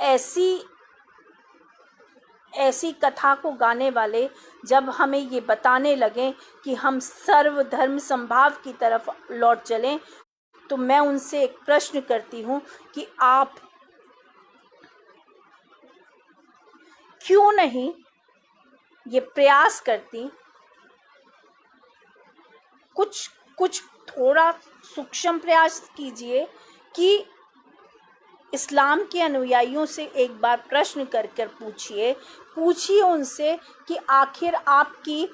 ऐसी कथा को गाने वाले जब हमें ये बताने लगें कि हम सर्वधर्म संभाव की तरफ लौट चलें, तो मैं उनसे एक प्रश्न करती हूँ कि आप क्यों नहीं ये प्रयास करती, कुछ थोड़ा सूक्ष्म प्रयास कीजिए कि इस्लाम के अनुयायियों से एक बार प्रश्न कर पूछिए उनसे कि आखिर आपकी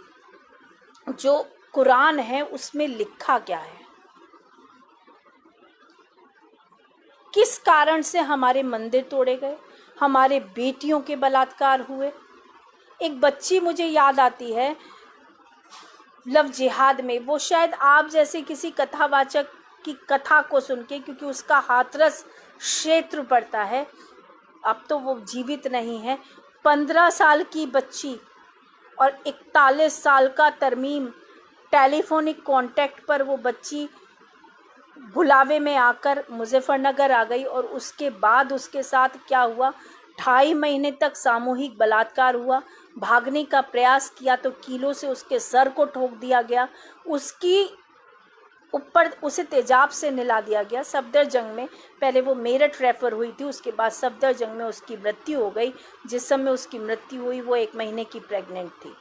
जो कुरान है उसमें लिखा क्या है, किस कारण से हमारे मंदिर तोड़े गए, हमारे बेटियों के बलात्कार हुए। एक बच्ची मुझे याद आती है लव जिहाद में, वो शायद आप जैसे किसी कथावाचक की कथा को सुन के, क्योंकि उसका हाथरस क्षेत्र पड़ता है, अब तो वो जीवित नहीं है, 15 साल की बच्ची और 41 साल का तरमीम, टेलीफोनिक कांटेक्ट पर वो बच्ची बुलावे में आकर मुजफ्फरनगर आ गई और उसके बाद उसके साथ क्या हुआ, 2.5 महीने तक सामूहिक बलात्कार हुआ। भागने का प्रयास किया तो कीलों से उसके सर को ठोक दिया गया, उसकी ऊपर उसे तेजाब से नहला दिया गया। सफदरजंग में, पहले वो मेरठ रेफर हुई थी, उसके बाद सफदरजंग में उसकी मृत्यु हो गई। जिस समय उसकी मृत्यु हुई वो 1 महीने की प्रेग्नेंट थी।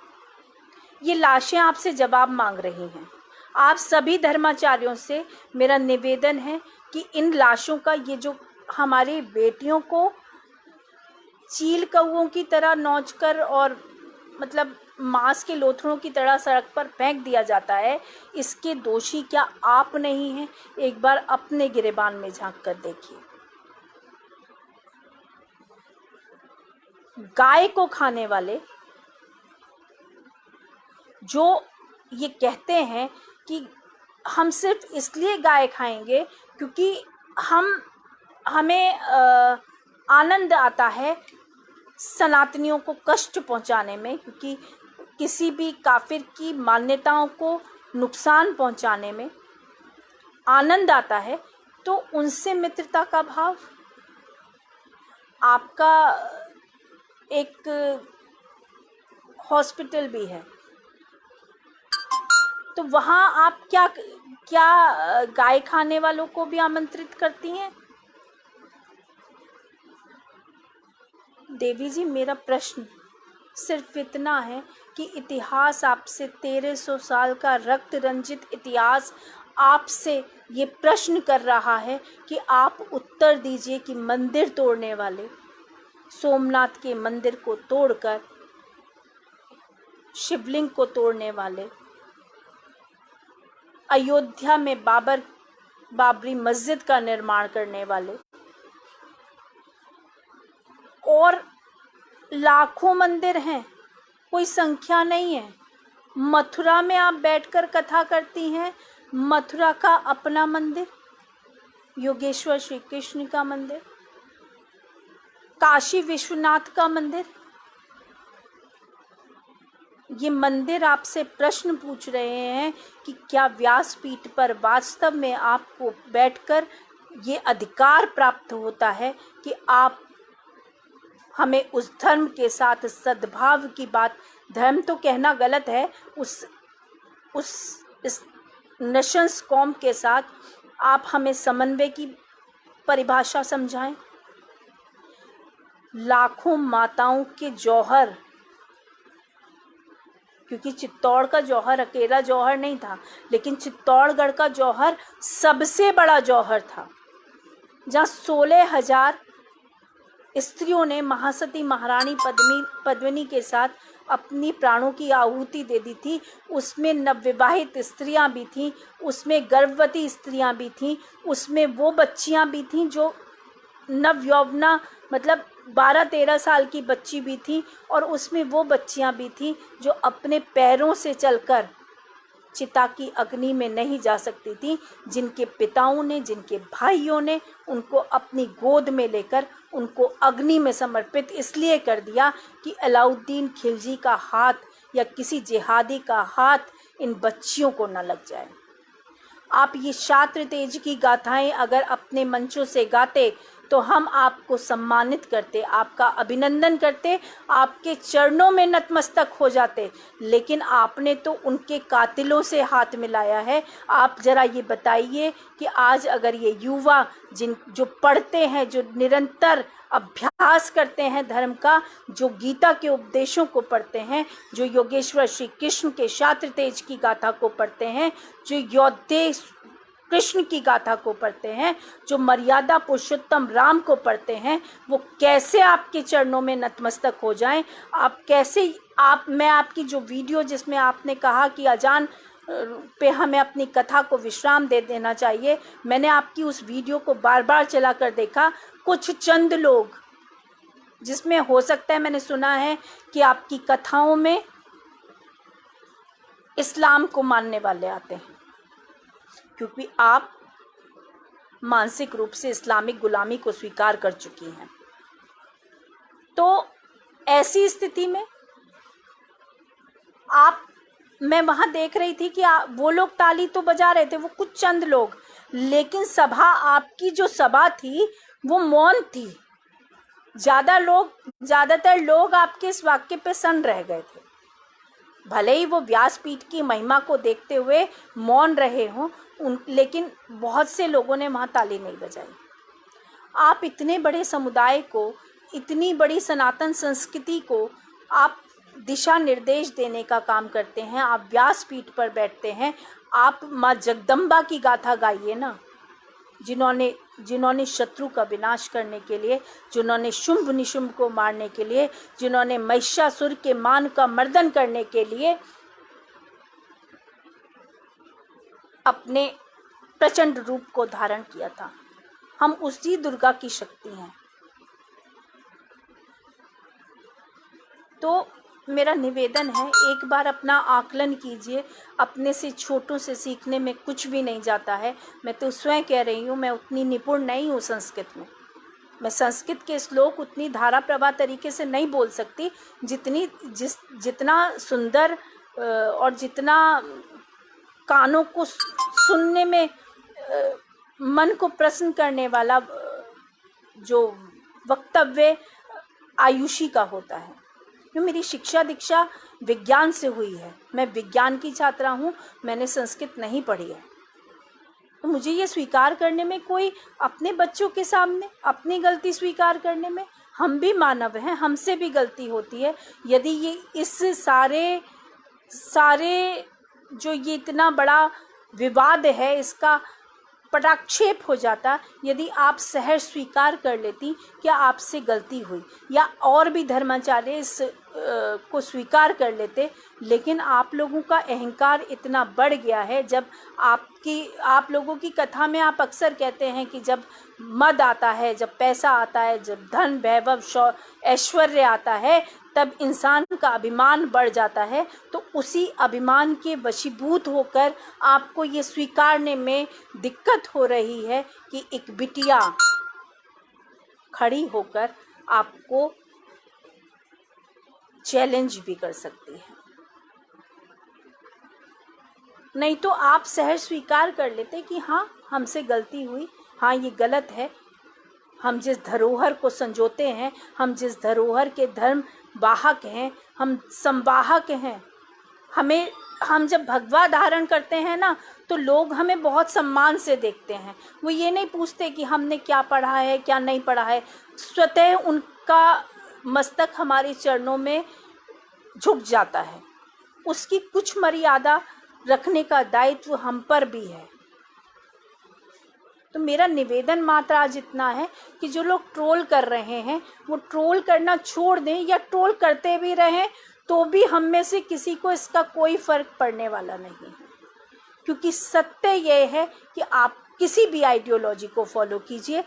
ये लाशें आपसे जवाब मांग रही हैं। आप सभी धर्माचार्यों से मेरा निवेदन है कि इन लाशों का, ये जो हमारी बेटियों को चील कौओं की तरह नोचकर और मतलब मांस के लोथड़ों की तरह सड़क पर फेंक दिया जाता है, इसके दोषी क्या आप नहीं हैं? एक बार अपने गिरेबान में झांक कर देखिए। गाय को खाने वाले जो ये कहते हैं कि हम सिर्फ इसलिए गाय खाएंगे क्योंकि हमें आनंद आता है सनातनियों को कष्ट पहुंचाने में, क्योंकि किसी भी काफिर की मान्यताओं को नुकसान पहुंचाने में आनंद आता है, तो उनसे मित्रता का भाव। आपका एक हॉस्पिटल भी है, तो वहाँ आप क्या क्या गाय खाने वालों को भी आमंत्रित करती हैं? देवी जी, मेरा प्रश्न सिर्फ इतना है कि इतिहास आपसे 1300 साल का रक्त रंजित इतिहास आपसे ये प्रश्न कर रहा है कि आप उत्तर दीजिए कि मंदिर तोड़ने वाले, सोमनाथ के मंदिर को तोड़कर शिवलिंग को तोड़ने वाले, अयोध्या में बाबरी मस्जिद का निर्माण करने वाले, और लाखों मंदिर हैं, कोई संख्या नहीं है। मथुरा में आप बैठकर कथा करती हैं, मथुरा का अपना मंदिर, योगेश्वर श्री कृष्ण का मंदिर, काशी विश्वनाथ का मंदिर, ये मंदिर आपसे प्रश्न पूछ रहे हैं कि क्या व्यासपीठ पर वास्तव में आपको बैठकर ये अधिकार प्राप्त होता है कि आप हमें उस धर्म के साथ सद्भाव की बात, धर्म तो कहना गलत है, इस नशंस कौम के साथ आप हमें समन्वय की परिभाषा समझाएं। लाखों माताओं के जौहर, क्योंकि चित्तौड़ का जौहर अकेला जौहर नहीं था, लेकिन चित्तौड़गढ़ का जौहर सबसे बड़ा जौहर था, जहाँ 16,000 स्त्रियों ने महासती महारानी पद्मिनी के साथ अपनी प्राणों की आहुति दे दी थी। उसमें नवविवाहित स्त्रियां भी थीं, उसमें गर्भवती स्त्रियां भी थीं, उसमें वो बच्चियां भी थीं जो नवयौवना, मतलब 12-13 साल की बच्ची भी थी, और उसमें वो बच्चियां भी थीं जो अपने पैरों से चलकर चिता की अग्नि में नहीं जा सकती थी, जिनके पिताओं ने, जिनके भाइयों ने उनको अपनी गोद में लेकर उनको अग्नि में समर्पित इसलिए कर दिया कि अलाउद्दीन खिलजी का हाथ या किसी जिहादी का हाथ इन बच्चियों को न लग जाए। आप ये शास्त्र तेज की गाथाएं अगर अपने मंचों से गाते तो हम आपको सम्मानित करते, आपका अभिनंदन करते, आपके चरणों में नतमस्तक हो जाते, लेकिन आपने तो उनके कातिलों से हाथ मिलाया है। आप जरा ये बताइए कि आज अगर ये युवा जो पढ़ते हैं, जो निरंतर अभ्यास करते हैं धर्म का, जो गीता के उपदेशों को पढ़ते हैं, जो योगेश्वर श्री कृष्ण के शास्त्र तेज की गाथा को पढ़ते हैं, जो योद्धे कृष्ण की गाथा को पढ़ते हैं, जो मर्यादा पुरुषोत्तम राम को पढ़ते हैं, वो कैसे आपके चरणों में नतमस्तक हो जाएं? आप कैसे, मैं आपकी जो वीडियो जिसमें आपने कहा कि अजान पे हमें अपनी कथा को विश्राम दे देना चाहिए, मैंने आपकी उस वीडियो को बार बार चला कर देखा। कुछ चंद लोग, जिसमें हो सकता है, मैंने सुना है कि आपकी कथाओं में इस्लाम को मानने वाले आते हैं, क्योंकि आप मानसिक रूप से इस्लामिक गुलामी को स्वीकार कर चुकी हैं। तो ऐसी स्थिति में मैं वहां देख रही थी कि वो लोग ताली तो बजा रहे थे, वो कुछ चंद लोग, लेकिन सभा, आपकी जो सभा थी वो मौन थी। ज्यादातर लोग आपके इस वाक्य पे सन्न रह गए थे, भले ही वो व्यासपीठ की महिमा को देखते हुए मौन रहे हों, लेकिन बहुत से लोगों ने वहाँ ताली नहीं बजाई। आप इतने बड़े समुदाय को, इतनी बड़ी सनातन संस्कृति को आप दिशा निर्देश देने का काम करते हैं, आप व्यासपीठ पर बैठते हैं, आप माँ जगदम्बा की गाथा गाइए ना, जिन्होंने शत्रु का विनाश करने के लिए, जिन्होंने शुंभ निशुंभ को मारने के लिए, जिन्होंने महिषासुर के मान का मर्दन करने के लिए अपने प्रचंड रूप को धारण किया था। हम उसी दुर्गा की शक्ति हैं। तो मेरा निवेदन है, एक बार अपना आकलन कीजिए। अपने से छोटों से सीखने में कुछ भी नहीं जाता है। मैं तो स्वयं कह रही हूँ, मैं उतनी निपुण नहीं हूँ संस्कृत में। मैं संस्कृत के श्लोक उतनी धारा प्रवाह तरीके से नहीं बोल सकती जितना सुंदर और जितना कानों को सुनने में मन को प्रसन्न करने वाला जो वक्तव्य आयुषी का होता है। क्यों, मेरी शिक्षा दीक्षा विज्ञान से हुई है, मैं विज्ञान की छात्रा हूँ, मैंने संस्कृत नहीं पढ़ी है। तो मुझे ये स्वीकार करने में कोई, अपने बच्चों के सामने अपनी गलती स्वीकार करने में, हम भी मानव हैं, हमसे भी गलती होती है। यदि ये इस सारे जो ये इतना बड़ा विवाद है, इसका पटाक्षेप हो जाता यदि आप सहज स्वीकार कर लेती कि आपसे गलती हुई, या और भी धर्माचार्य इस को स्वीकार कर लेते। लेकिन आप लोगों का अहंकार इतना बढ़ गया है। जब आप लोगों की कथा में आप अक्सर कहते हैं कि जब मद आता है, जब पैसा आता है, जब धन वैभव ऐश्वर्य आता है, तब इंसान का अभिमान बढ़ जाता है। तो उसी अभिमान के वशीभूत होकर आपको ये स्वीकारने में दिक्कत हो रही है कि एक बिटिया खड़ी होकर आपको चैलेंज भी कर सकती है। नहीं तो आप सहज स्वीकार कर लेते कि हाँ, हमसे गलती हुई, हाँ ये गलत है। हम जिस धरोहर को संजोते हैं, हम जिस धरोहर के धर्म वाहक हैं, हम संवाहक हैं। हम जब भगवा धारण करते हैं ना, तो लोग हमें बहुत सम्मान से देखते हैं। वो ये नहीं पूछते कि हमने क्या पढ़ा है, क्या नहीं पढ़ा है। स्वतः उनका मस्तक हमारे चरणों में झुक जाता है। उसकी कुछ मर्यादा रखने का दायित्व हम पर भी है। तो मेरा निवेदन मात्र आज इतना है कि जो लोग ट्रोल कर रहे हैं वो ट्रोल करना छोड़ दें, या ट्रोल करते भी रहें तो भी हम में से किसी को इसका कोई फर्क पड़ने वाला नहीं है। क्योंकि सत्य ये है कि आप किसी भी आइडियोलॉजी को फॉलो कीजिए,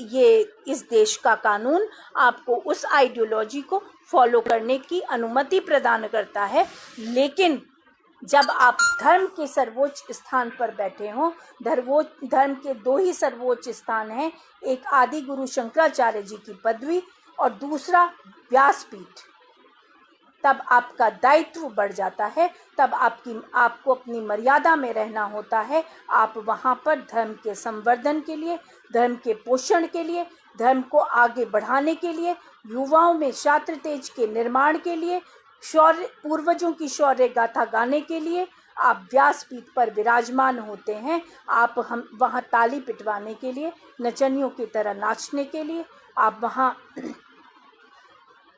ये इस देश का कानून आपको उस आइडियोलॉजी को फॉलो करने की अनुमति प्रदान करता है। लेकिन जब आप धर्म के सर्वोच्च स्थान पर बैठे हों, धर्म के दो ही सर्वोच्च स्थान हैं, एक आदि गुरु शंकराचार्य जी की पदवी और दूसरा व्यासपीठ, तब आपका दायित्व बढ़ जाता है। तब आपको अपनी मर्यादा में रहना होता है। आप वहाँ पर धर्म के संवर्धन के लिए, धर्म के पोषण के लिए, धर्म को आगे बढ़ाने के लिए, युवाओं में छात्र तेज के निर्माण के लिए, पूर्वजों की शौर्य गाथा गाने के लिए आप व्यासपीठ पर विराजमान होते हैं। हम वहाँ ताली पिटवाने के लिए, नचनियों की तरह नाचने के लिए, आप वहाँ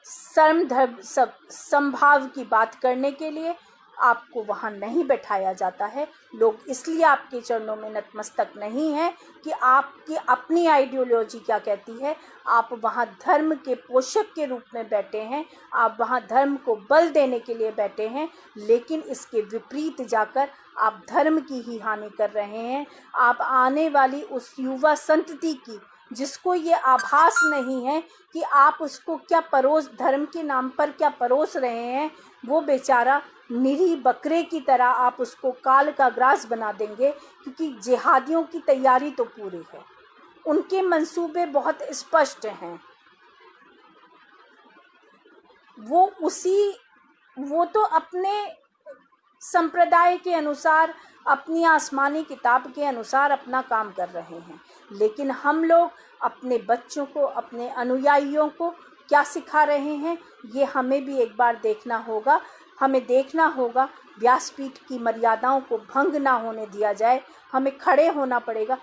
सर्म धर्म संभाव की बात करने के लिए आपको वहाँ नहीं बैठाया जाता है। लोग इसलिए आपके चरणों में नतमस्तक नहीं है कि आपकी अपनी आइडियोलॉजी क्या कहती है। आप वहाँ धर्म के पोषक के रूप में बैठे हैं, आप वहाँ धर्म को बल देने के लिए बैठे हैं, लेकिन इसके विपरीत जाकर आप धर्म की ही हानि कर रहे हैं। आप आने वाली उस युवा संतति की, जिसको ये आभास नहीं है कि आप उसको क्या धर्म के नाम पर क्या परोस रहे हैं, वो बेचारा निरी बकरे की तरह आप उसको काल का ग्रास बना देंगे। क्योंकि जिहादियों की तैयारी तो पूरी है, उनके मंसूबे बहुत स्पष्ट हैं। वो तो अपने संप्रदाय के अनुसार, अपनी आसमानी किताब के अनुसार अपना काम कर रहे हैं। लेकिन हम लोग अपने बच्चों को, अपने अनुयायियों को क्या सिखा रहे हैं, ये हमें भी एक बार देखना होगा। हमें देखना होगा व्यासपीठ की मर्यादाओं को भंग ना होने दिया जाए। हमें खड़े होना पड़ेगा।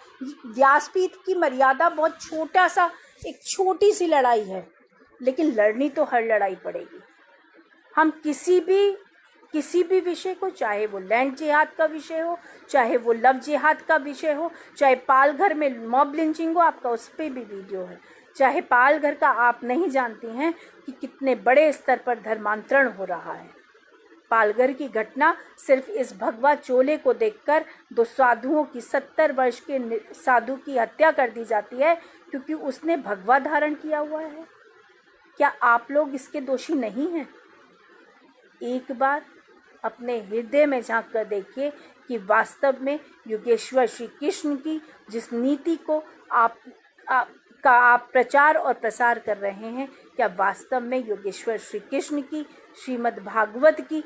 व्यासपीठ की मर्यादा बहुत छोटा सा, एक छोटी सी लड़ाई है, लेकिन लड़नी तो हर लड़ाई पड़ेगी। हम किसी भी विषय को, चाहे वो लैंड जिहाद का विषय हो, चाहे वो लव जिहाद का विषय हो, चाहे पालघर में मॉब लिंचिंग हो, आपका उस पर भी वीडियो है, चाहे पालघर का आप नहीं जानती हैं कि कितने बड़े स्तर पर धर्मांतरण हो रहा है। पालघर की घटना सिर्फ इस भगवा चोले को देखकर 2 साधुओं की 70 वर्ष के साधु की हत्या कर दी जाती है क्योंकि उसने भगवा धारण किया हुआ है। क्या आप लोग इसके दोषी नहीं हैं? एक बार अपने हृदय में झांक कर देखिए कि वास्तव में योगेश्वर श्री कृष्ण की जिस नीति को आप प्रचार और प्रसार कर रहे हैं, क्या वास्तव में योगेश्वर श्री कृष्ण की, श्रीमद् भागवत की,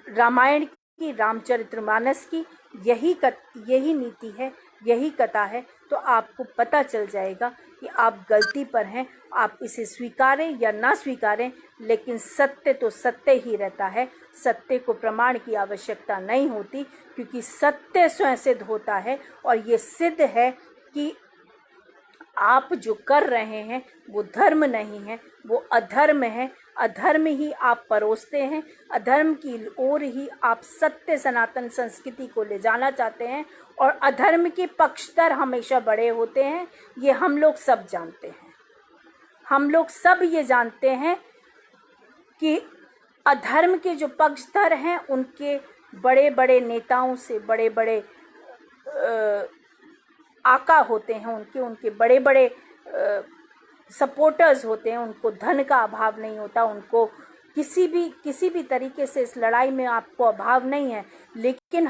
रामायण की, रामचरितमानस की यही नीति है, यही कथा है, तो आपको पता चल जाएगा कि आप गलती पर हैं। आप इसे स्वीकारें या ना स्वीकारें, लेकिन सत्य तो सत्य ही रहता है। सत्य को प्रमाण की आवश्यकता नहीं होती, क्योंकि सत्य स्वयं सिद्ध होता है। और ये सिद्ध है कि आप जो कर रहे हैं वो धर्म नहीं है, वो अधर्म है। अधर्म ही आप परोसते हैं, अधर्म की ओर ही आप सत्य सनातन संस्कृति को ले जाना चाहते हैं, और अधर्म के पक्षधर हमेशा बड़े होते हैं। ये हम लोग सब जानते हैं। हम लोग सब ये जानते हैं कि अधर्म के जो पक्षधर हैं उनके बड़े बड़े नेताओं से बड़े बड़े आका होते हैं, उनके बड़े बड़े सपोर्टर्स होते हैं। उनको धन का अभाव नहीं होता, उनको किसी भी तरीके से इस लड़ाई में आपको अभाव नहीं है। लेकिन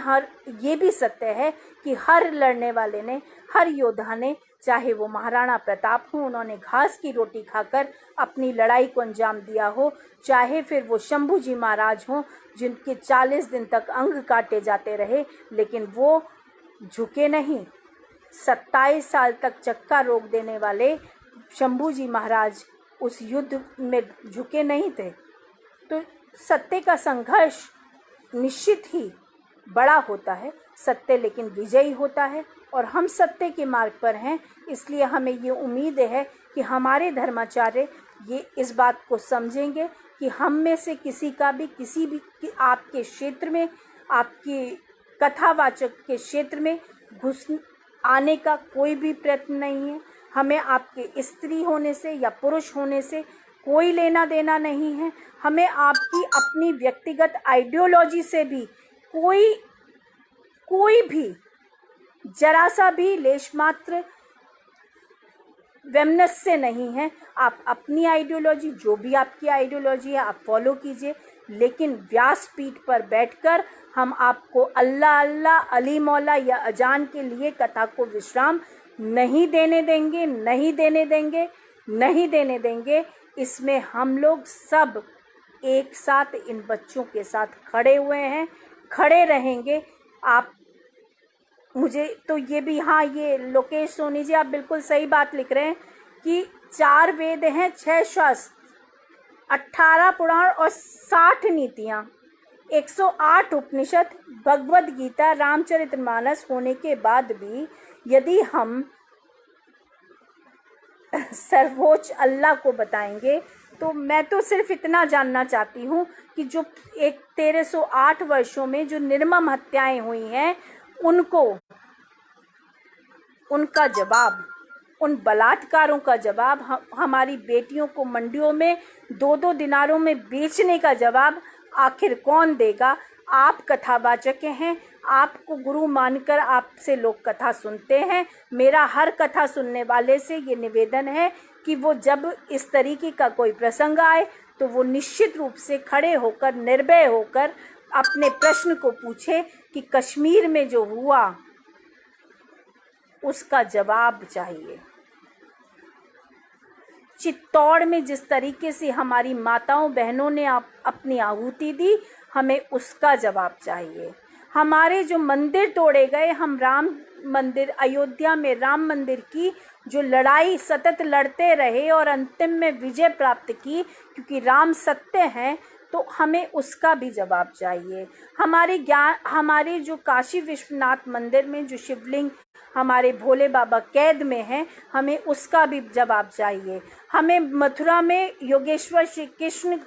ये भी सत्य है कि हर लड़ने वाले ने, हर योद्धा ने, चाहे वो महाराणा प्रताप हो, उन्होंने घास की रोटी खाकर अपनी लड़ाई को अंजाम दिया हो, चाहे फिर वो शंभू जी महाराज हों जिनके 40 दिन तक अंग काटे जाते रहे, लेकिन वो झुके नहीं। 27 साल तक चक्का रोक देने वाले शंभू जी महाराज उस युद्ध में झुके नहीं थे। तो सत्य का संघर्ष निश्चित ही बड़ा होता है, सत्य लेकिन विजयी होता है। और हम सत्य के मार्ग पर हैं, इसलिए हमें ये उम्मीद है कि हमारे धर्माचार्य ये इस बात को समझेंगे कि हम में से किसी भी आपके क्षेत्र में, आपकी कथावाचक के क्षेत्र में घुस आने का कोई भी प्रयत्न नहीं है। हमें आपके स्त्री होने से या पुरुष होने से कोई लेना देना नहीं है। हमें आपकी अपनी व्यक्तिगत आइडियोलॉजी से भी कोई भी जरा सा भी लेश मात्र वैमनस्य नहीं है। आप अपनी आइडियोलॉजी, जो भी आपकी आइडियोलॉजी है, आप फॉलो कीजिए, लेकिन व्यासपीठ पर बैठकर हम आपको अल्लाह अल्लाह, अली मौला या अजान के लिए कथा को विश्राम नहीं देने देंगे, नहीं देने देंगे, नहीं देने देंगे। इसमें हम लोग सब एक साथ इन बच्चों के साथ खड़े हुए हैं, खड़े रहेंगे। आप मुझे तो ये भी, हाँ, ये लोकेश सोनी जी आप बिल्कुल सही बात लिख रहे हैं कि 4 वेद हैं, 6 शास्त्र, 18 पुराण और 60 नीतियाँ, 108 उपनिषद, भगवद गीता, रामचरितमानस होने के बाद भी यदि हम सर्वोच्च अल्लाह को बताएंगे, तो मैं तो सिर्फ इतना जानना चाहती हूँ कि जो 1308 वर्षों में जो निर्मम हत्याएं हुई हैं, उनका जवाब, उन बलात्कारों का जवाब, हमारी बेटियों को मंडियों में 2-2 दिनारों में बेचने का जवाब आखिर कौन देगा? आप कथावाचक हैं, आपको गुरु मानकर आपसे लोग कथा सुनते हैं। मेरा हर कथा सुनने वाले से ये निवेदन है कि वो जब इस तरीके का कोई प्रसंग आए तो वो निश्चित रूप से खड़े होकर, निर्भय होकर अपने प्रश्न को पूछे कि कश्मीर में जो हुआ उसका जवाब चाहिए। चित्तौड़ में जिस तरीके से हमारी माताओं बहनों ने अपनी आहुति दी, हमें उसका जवाब चाहिए। हमारे जो मंदिर तोड़े गए, हम राम मंदिर, अयोध्या में राम मंदिर की जो लड़ाई सतत लड़ते रहे और अंतिम में विजय प्राप्त की, क्योंकि राम सत्य हैं, तो हमें उसका भी जवाब चाहिए। हमारे जो काशी विश्वनाथ मंदिर में जो शिवलिंग हमारे भोले बाबा कैद में हैं, हमें उसका भी जवाब चाहिए। हमें मथुरा में योगेश्वर श्री कृष्ण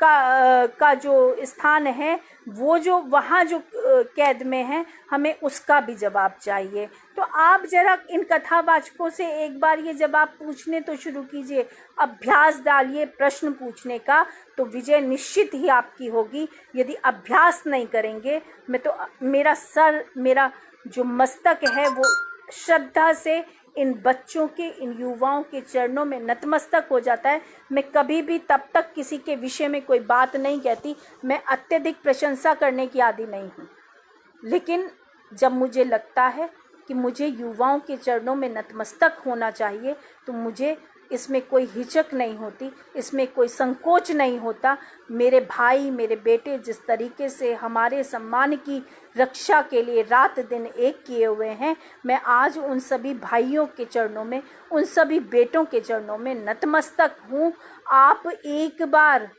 का जो स्थान है, वो जो वहाँ जो कैद में है, हमें उसका भी जवाब चाहिए। तो आप जरा इन कथावाचकों से एक बार ये जवाब पूछने तो शुरू कीजिए, अभ्यास डालिए प्रश्न पूछने का, तो विजय निश्चित ही आपकी होगी। यदि अभ्यास नहीं करेंगे, मेरा जो मस्तक है वो श्रद्धा से इन बच्चों के, इन युवाओं के चरणों में नतमस्तक हो जाता है। मैं कभी भी तब तक किसी के विषय में कोई बात नहीं कहती, मैं अत्यधिक प्रशंसा करने की आदी नहीं हूँ, लेकिन जब मुझे लगता है कि मुझे युवाओं के चरणों में नतमस्तक होना चाहिए, तो मुझे इसमें कोई हिचक नहीं होती, इसमें कोई संकोच नहीं होता। मेरे भाई, मेरे बेटे जिस तरीके से हमारे सम्मान की रक्षा के लिए रात दिन एक किए हुए हैं, मैं आज उन सभी भाइयों के चरणों में, उन सभी बेटों के चरणों में नतमस्तक हूँ। आप एक बार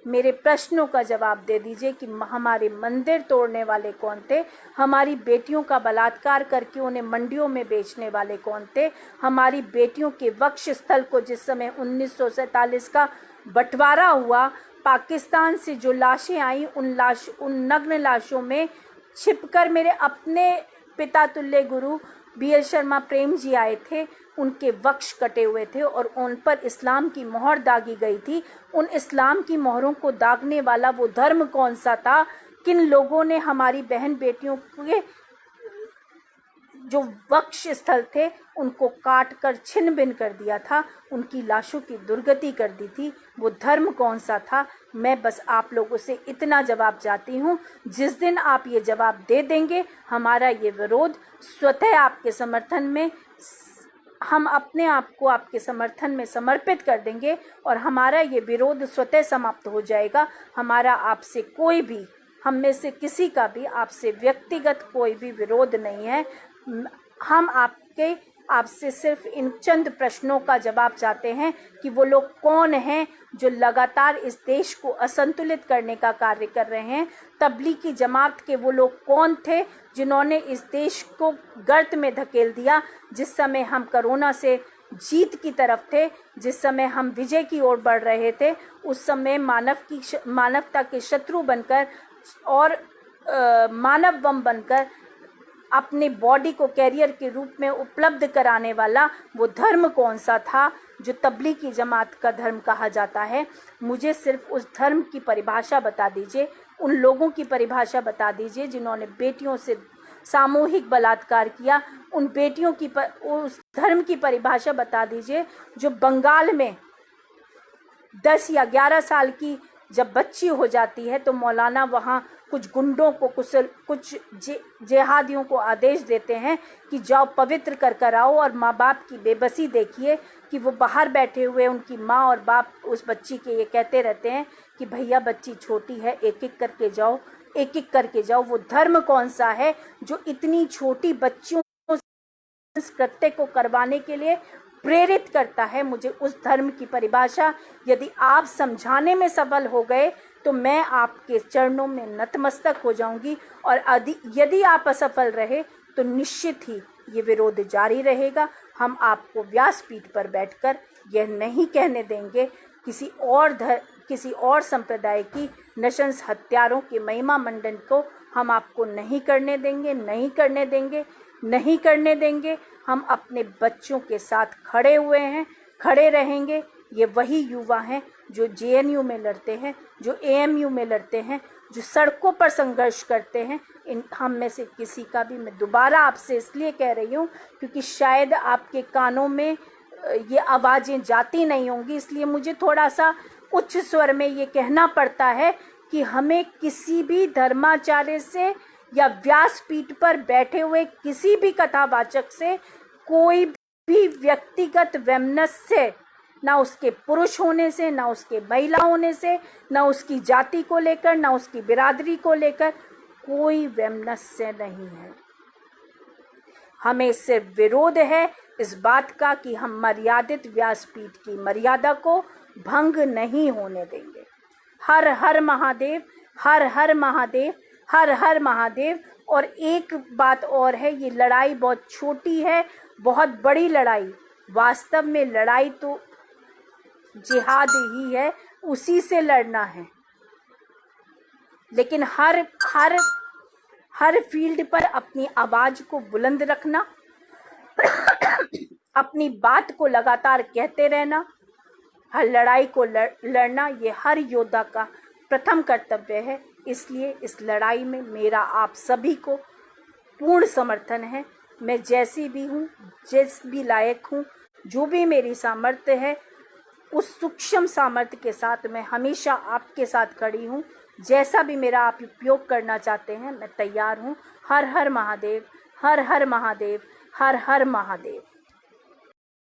मेरे प्रश्नों का जवाब दे दीजिए कि हमारे मंदिर तोड़ने वाले कौन थे, हमारी बेटियों का बलात्कार करके उन्हें मंडियों में बेचने वाले कौन थे, हमारी बेटियों के वक्ष स्थल को जिस समय 1947 का बंटवारा हुआ, पाकिस्तान से जो लाशें आई, उन नग्न लाशों में छिपकर मेरे अपने पिता तुल्य गुरु BL शर्मा प्रेम जी आए थे। उनके वक्ष कटे हुए थे और उन पर इस्लाम की मोहर दागी गई थी। उन इस्लाम की मोहरों को दागने वाला वो धर्म कौन सा था? किन लोगों ने हमारी बहन बेटियों के जो वक्ष स्थल थे उनको काट कर छिन्न भिन्न कर दिया था, उनकी लाशों की दुर्गति कर दी थी? वो धर्म कौन सा था? मैं बस आप लोगों से इतना जवाब चाहती हूँ, जिस दिन आप ये जवाब दे देंगे, हमारा ये विरोध स्वतः आपके समर्थन में, हम अपने आप को आपके समर्थन में समर्पित कर देंगे और हमारा ये विरोध स्वतः समाप्त हो जाएगा। हमारा आपसे कोई भी, हम में से किसी का भी आपसे व्यक्तिगत कोई भी विरोध नहीं है। हम आपसे सिर्फ इन चंद प्रश्नों का जवाब चाहते हैं कि वो लोग कौन हैं जो लगातार इस देश को असंतुलित करने का कार्य कर रहे हैं। तबलीगी जमात के वो लोग कौन थे जिन्होंने इस देश को गर्त में धकेल दिया? जिस समय हम कोरोना से जीत की तरफ थे, जिस समय हम विजय की ओर बढ़ रहे थे, उस समय मानवता के शत्रु बनकर और मानव बम बनकर अपने बॉडी को कैरियर के रूप में उपलब्ध कराने वाला वो धर्म कौन सा था जो तबलीगी जमात का धर्म कहा जाता है? मुझे सिर्फ उस धर्म की परिभाषा बता दीजिए, उन लोगों की परिभाषा बता दीजिए जिन्होंने बेटियों से सामूहिक बलात्कार किया। उन बेटियों की उस धर्म की परिभाषा बता दीजिए जो बंगाल में 10 या 11 साल की जब बच्ची हो जाती है तो मौलाना वहाँ कुछ गुंडों को, कुछ जिहादियों को आदेश देते हैं कि जाओ पवित्र कर आओ, और माँ बाप की बेबसी देखिए कि वो बाहर बैठे हुए उनकी माँ और बाप उस बच्ची के ये कहते रहते हैं कि भैया बच्ची छोटी है, एक एक करके जाओ, एक एक करके जाओ। वो धर्म कौन सा है जो इतनी छोटी बच्चियों इस कृत्य को करवाने के लिए प्रेरित करता है? मुझे उस धर्म की परिभाषा यदि आप समझाने में सफल हो गए तो मैं आपके चरणों में नतमस्तक हो जाऊंगी, और यदि आप असफल रहे तो निश्चित ही ये विरोध जारी रहेगा। हम आपको व्यासपीठ पर बैठकर यह नहीं कहने देंगे किसी और संप्रदाय की नशंस हत्यारों के महिमा मंडन को हम आपको नहीं करने देंगे, नहीं करने देंगे, नहीं करने देंगे। हम अपने बच्चों के साथ खड़े हुए हैं, खड़े रहेंगे। ये वही युवा हैं जो JNU में लड़ते हैं, जो AMU में लड़ते हैं, जो सड़कों पर संघर्ष करते हैं। हम में से किसी का भी, मैं दोबारा आपसे इसलिए कह रही हूँ क्योंकि शायद आपके कानों में ये आवाज़ें जाती नहीं होंगी, इसलिए मुझे थोड़ा सा उच्च स्वर में ये कहना पड़ता है कि हमें किसी भी धर्माचार्य से या व्यासपीठ पर बैठे हुए किसी भी कथावाचक से कोई भी व्यक्तिगत वैमनस्य, ना उसके पुरुष होने से, ना उसके महिला होने से, ना उसकी जाति को लेकर, ना उसकी बिरादरी को लेकर कोई वैमनस्य नहीं है। हमें सिर्फ विरोध है इस बात का कि हम मर्यादित व्यासपीठ की मर्यादा को भंग नहीं होने देंगे। हर हर महादेव, हर हर महादेव, हर हर महादेव। और एक बात और है, ये लड़ाई बहुत छोटी है, बहुत बड़ी लड़ाई, वास्तव में लड़ाई तो जिहाद ही है, उसी से लड़ना है। लेकिन हर फील्ड पर अपनी आवाज को बुलंद रखना, अपनी बात को लगातार कहते रहना, हर लड़ाई को लड़ना, ये हर योद्धा का प्रथम कर्तव्य है। इसलिए इस लड़ाई में मेरा आप सभी को पूर्ण समर्थन है। मैं जैसी भी हूँ, जिस भी लायक हूँ, जो भी मेरी सामर्थ्य है, उस सूक्ष्म सामर्थ्य के साथ मैं हमेशा आपके साथ खड़ी हूँ। जैसा भी मेरा आप उपयोग करना चाहते हैं, मैं तैयार हूँ। हर हर महादेव, हर हर महादेव, हर हर महादेव।